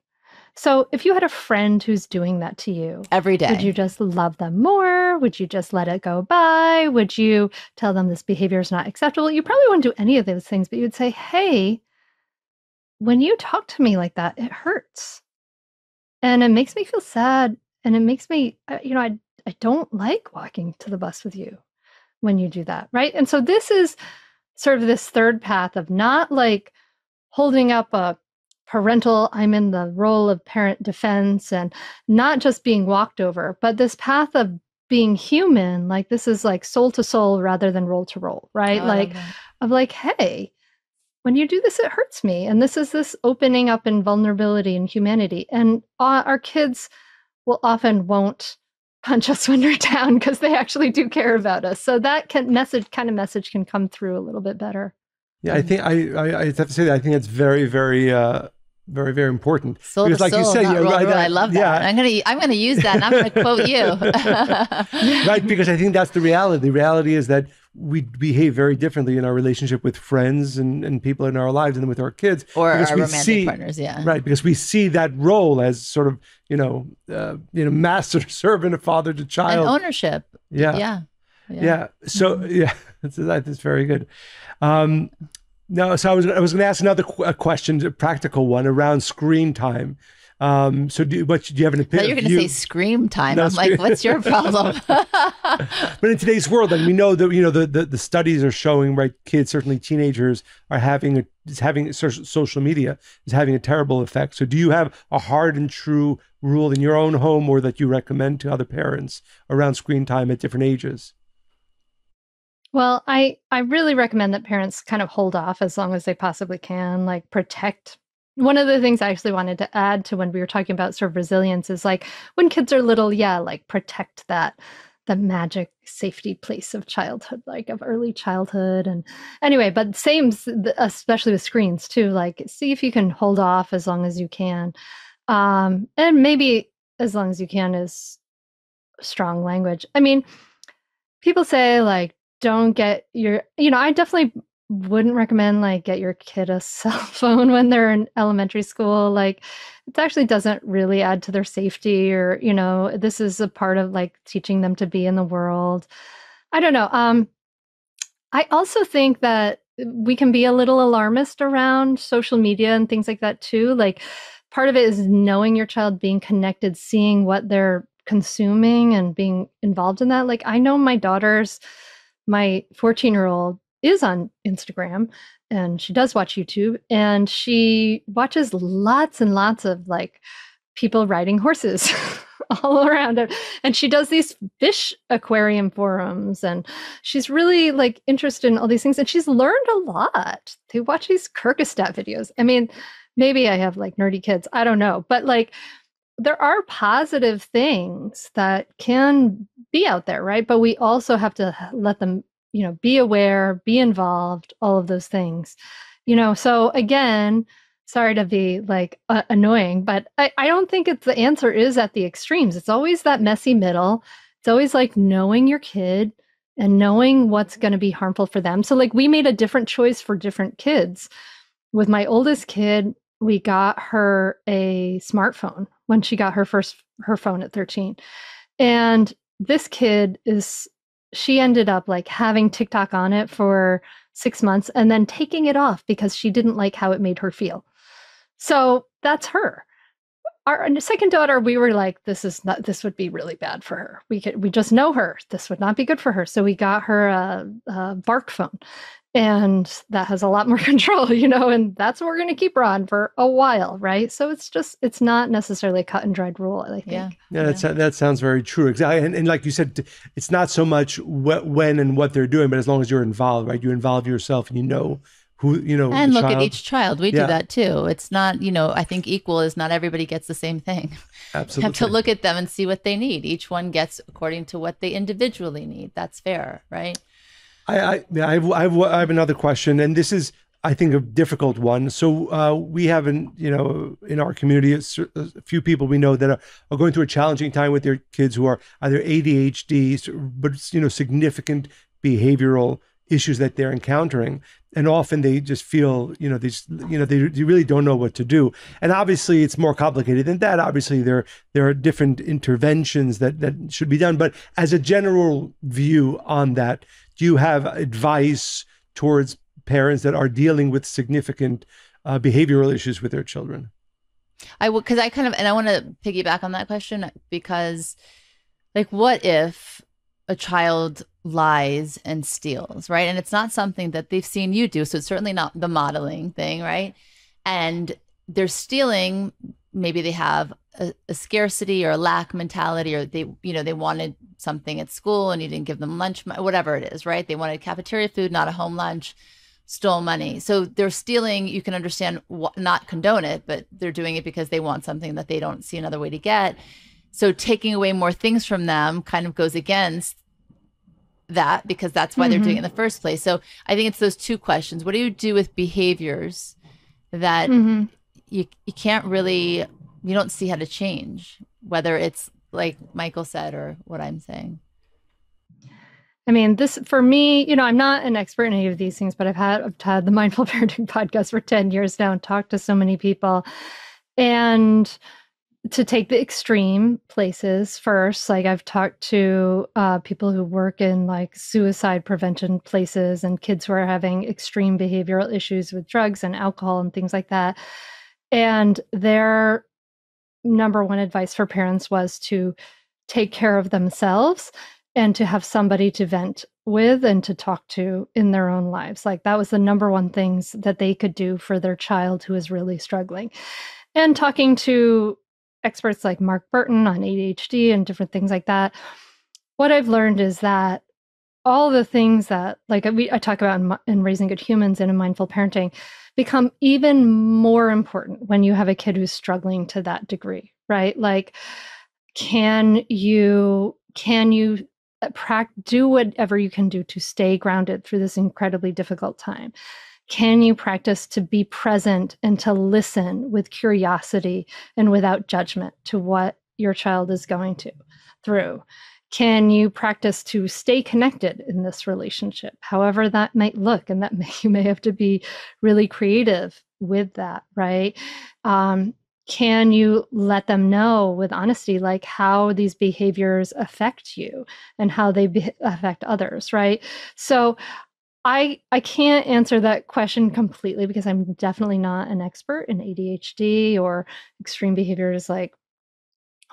So if you had a friend who's doing that to you every day, would you just love them more? Would you just let it go by? Would you tell them this behavior is not acceptable? You probably wouldn't do any of those things, but you would say, hey, when you talk to me like that, it hurts. And it makes me feel sad. And it makes me, I don't like walking to the bus with you when you do that, right? And so this is sort of this third path of not like holding up a parental, I'm in the role of parent defense and not just being walked over, but this path of being human, like this is like soul to soul rather than role to role, right? Oh, like of like, hey, when you do this, it hurts me. And this is this opening up in vulnerability and humanity. And our kids will often won't punch us when we're down because they actually do care about us. So that message can come through a little bit better. Yeah, I think I have to say that I think it's very, very very, very important. Soul because to like soul, you said, not roll to roll. I love that. Yeah. I'm gonna use that and I'm gonna quote you. Right, because I think that's the reality. The reality is that we behave very differently in our relationship with friends and people in our lives and with our kids. Or our romantic partners, yeah. Right, because we see that role as sort of, master to servant, a father to child. And ownership. Yeah. So, that's very good. No, so I was going to ask another question, a practical one around screen time. So do you have an opinion? You're going to say scream time. No, I'm like, what's your problem? But in today's world, and we know that the studies are showing, right? Kids, certainly teenagers, are having social media is having a terrible effect. So do you have a hard and true rule in your own home, or that you recommend to other parents around screen time at different ages? Well, I really recommend that parents kind of hold off as long as they possibly can, like protect. One of the things I actually wanted to add to when we were talking about sort of resilience is like when kids are little, like protect the magic safety place of childhood, like of early childhood. And anyway, but same, especially with screens too, like see if you can hold off as long as you can. And maybe as long as you can is strong language. I mean, people say like, don't get your, I definitely wouldn't recommend like get your kid a cell phone when they're in elementary school. Like it actually doesn't really add to their safety, or, this is a part of like teaching them to be in the world. I don't know. I also think that we can be a little alarmist around social media and things like that too. Like part of it is knowing your child, being connected, seeing what they're consuming and being involved in that. Like I know my 14-year-old is on Instagram and she does watch YouTube, and she watches lots and lots of like people riding horses all around it. And she does these fish aquarium forums, and she's really like interested in all these things. And she's learned a lot. They watch these Kyrgyzstan videos. I mean, maybe I have like nerdy kids, I don't know, but like there are positive things that can be out there, right? But we also have to let them, be aware, be involved, all of those things, so again, sorry to be like annoying, but I don't think the answer is at the extremes. It's always that messy middle. It's always like knowing your kid and knowing what's going to be harmful for them. So like we made a different choice for different kids. With my oldest kid, we got her a smartphone when she got her phone at 13. And this kid she ended up like having TikTok on it for 6 months and then taking it off because she didn't like how it made her feel. So that's her. Our second daughter, we were like, this would be really bad for her. We just know her. This would not be good for her. So we got her a Bark phone. And that has a lot more control, and that's what we're going to keep her on for a while, right? So it's not necessarily a cut and dried rule, I think. Yeah, that sounds very true. Exactly. And like you said, it's not so much when and what they're doing, but as long as you're involved, right? You involve yourself and who, and look at each child. We do that too. It's not, I think equal is not everybody gets the same thing. Absolutely. You have to look at them and see what they need. Each one gets according to what they individually need. That's fair, right? I have another question, and this is, I think, a difficult one. So we have in our community a few people we know that are going through a challenging time with their kids who are either ADHD, but significant behavioral issues that they're encountering, and often they just feel they really don't know what to do. And obviously, it's more complicated than that. Obviously, there are different interventions that should be done. But as a general view on that, do you have advice towards parents that are dealing with significant behavioral issues with their children? I will, because I want to piggyback on that question, because like, what if a child lies and steals, right? And it's not something that they've seen you do. So it's certainly not the modeling thing, right? And they're stealing. Maybe they have a scarcity or a lack mentality, or they, they wanted something at school and you didn't give them lunch, whatever it is, right? They wanted cafeteria food, not a home lunch, stole money. So they're stealing. You can understand, not condone it, but they're doing it because they want something that they don't see another way to get. So taking away more things from them kind of goes against that, because that's why they're doing it in the first place. So I think it's those two questions. What do you do with behaviors that you can't really, you don't see how to change, whether it's like Michael said or what I'm saying? I mean, this, for me, I'm not an expert in any of these things, but I've had the Mindful Parenting podcast for 10 years now and talked to so many people. And to take the extreme places first, like I've talked to people who work in like suicide prevention places and kids who are having extreme behavioral issues with drugs and alcohol and things like that. And their number one advice for parents was to take care of themselves and to have somebody to vent with and to talk to in their own lives. Like that was the number one things that they could do for their child who is really struggling. And talking to experts like Mark Burton on ADHD and different things like that, what I've learned is that all the things that like I talk about in Raising Good Humans and in Mindful Parenting become even more important when you have a kid who's struggling to that degree, right? Like, can you do whatever you can do to stay grounded through this incredibly difficult time? Can you practice to be present and to listen with curiosity and without judgment to what your child is going through? Can you practice to stay connected in this relationship, however that might look? And you may have to be really creative with that, right? Can you let them know with honesty, like how these behaviors affect you and how they affect others, right? So I can't answer that question completely because I'm definitely not an expert in ADHD or extreme behaviors like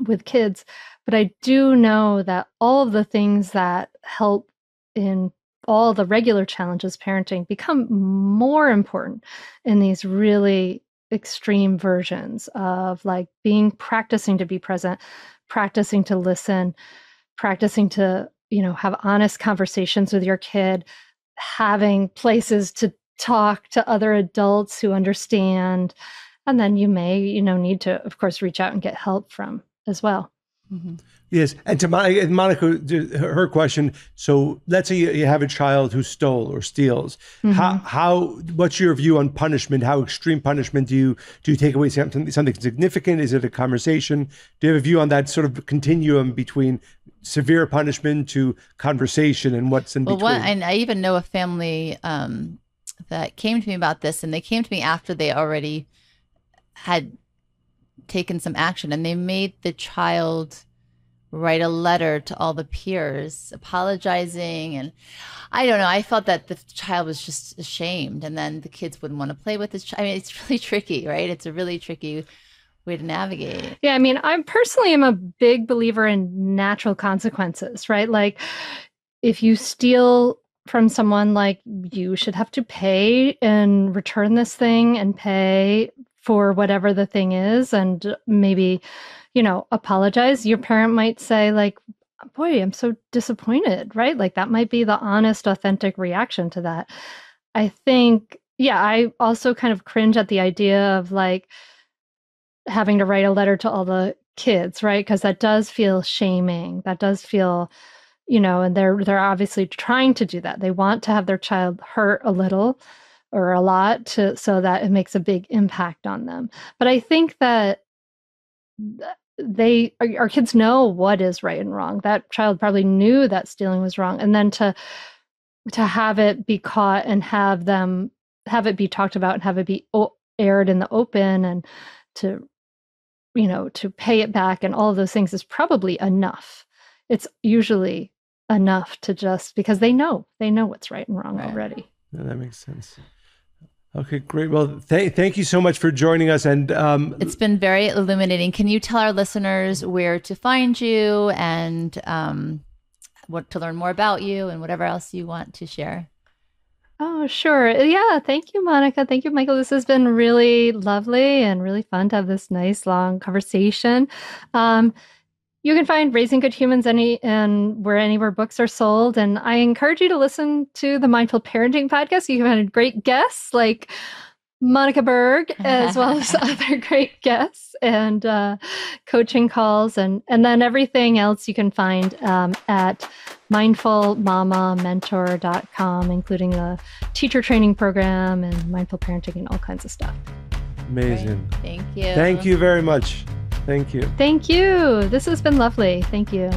with kids, but I do know that all of the things that help in all the regular challenges parenting become more important in these really extreme versions of like practicing to be present, practicing to listen, practicing to, have honest conversations with your kid, having places to talk to other adults who understand. And then you may, need to, of course, reach out and get help from as well. Mm-hmm. Yes. And to Monica, her question. So let's say you have a child who stole or steals. What's your view on punishment? How extreme punishment do you take away something significant? Is it a conversation? Do you have a view on that sort of continuum between severe punishment to conversation and what's in between? And I even know a family that came to me about this, and they came to me after they already had taken some action, and they made the child write a letter to all the peers apologizing. And I don't know, I felt that the child was just ashamed, and then the kids wouldn't want to play with this child. I mean, it's really tricky, right? It's a really tricky way to navigate. Yeah, I mean, I personally am a big believer in natural consequences, right? Like if you steal from someone, like you should have to pay and return this thing and pay for whatever the thing is, and maybe, apologize. Your parent might say like, boy, I'm so disappointed, right? Like that might be the honest, authentic reaction to that. I think, I also kind of cringe at the idea of like having to write a letter to all the kids, right? Because that does feel shaming. That does feel, and they're obviously trying to do that. They want to have their child hurt a little or a lot so that it makes a big impact on them. But I think that our kids know what is right and wrong. That child probably knew that stealing was wrong. And then to have it be caught and have it be talked about and have it be aired in the open and to pay it back and all of those things is probably enough. It's usually enough to just, because they know what's right and wrong already. Yeah, that makes sense. Okay, great. Well, thank you so much for joining us. And it's been very illuminating. Can you tell our listeners where to find you and what to learn more about you and whatever else you want to share? Oh, sure. Yeah. Thank you, Monica. Thank you, Michael. This has been really lovely and really fun to have this nice long conversation. You can find Raising Good Humans anywhere books are sold. And I encourage you to listen to the Mindful Parenting podcast. You have had great guests like Monica Berg, as well as other great guests and coaching calls. And then everything else you can find at mindfulmamamentor.com, including the teacher training program and mindful parenting and all kinds of stuff. Amazing. Great. Thank you. Thank you very much. Thank you. Thank you. This has been lovely. Thank you.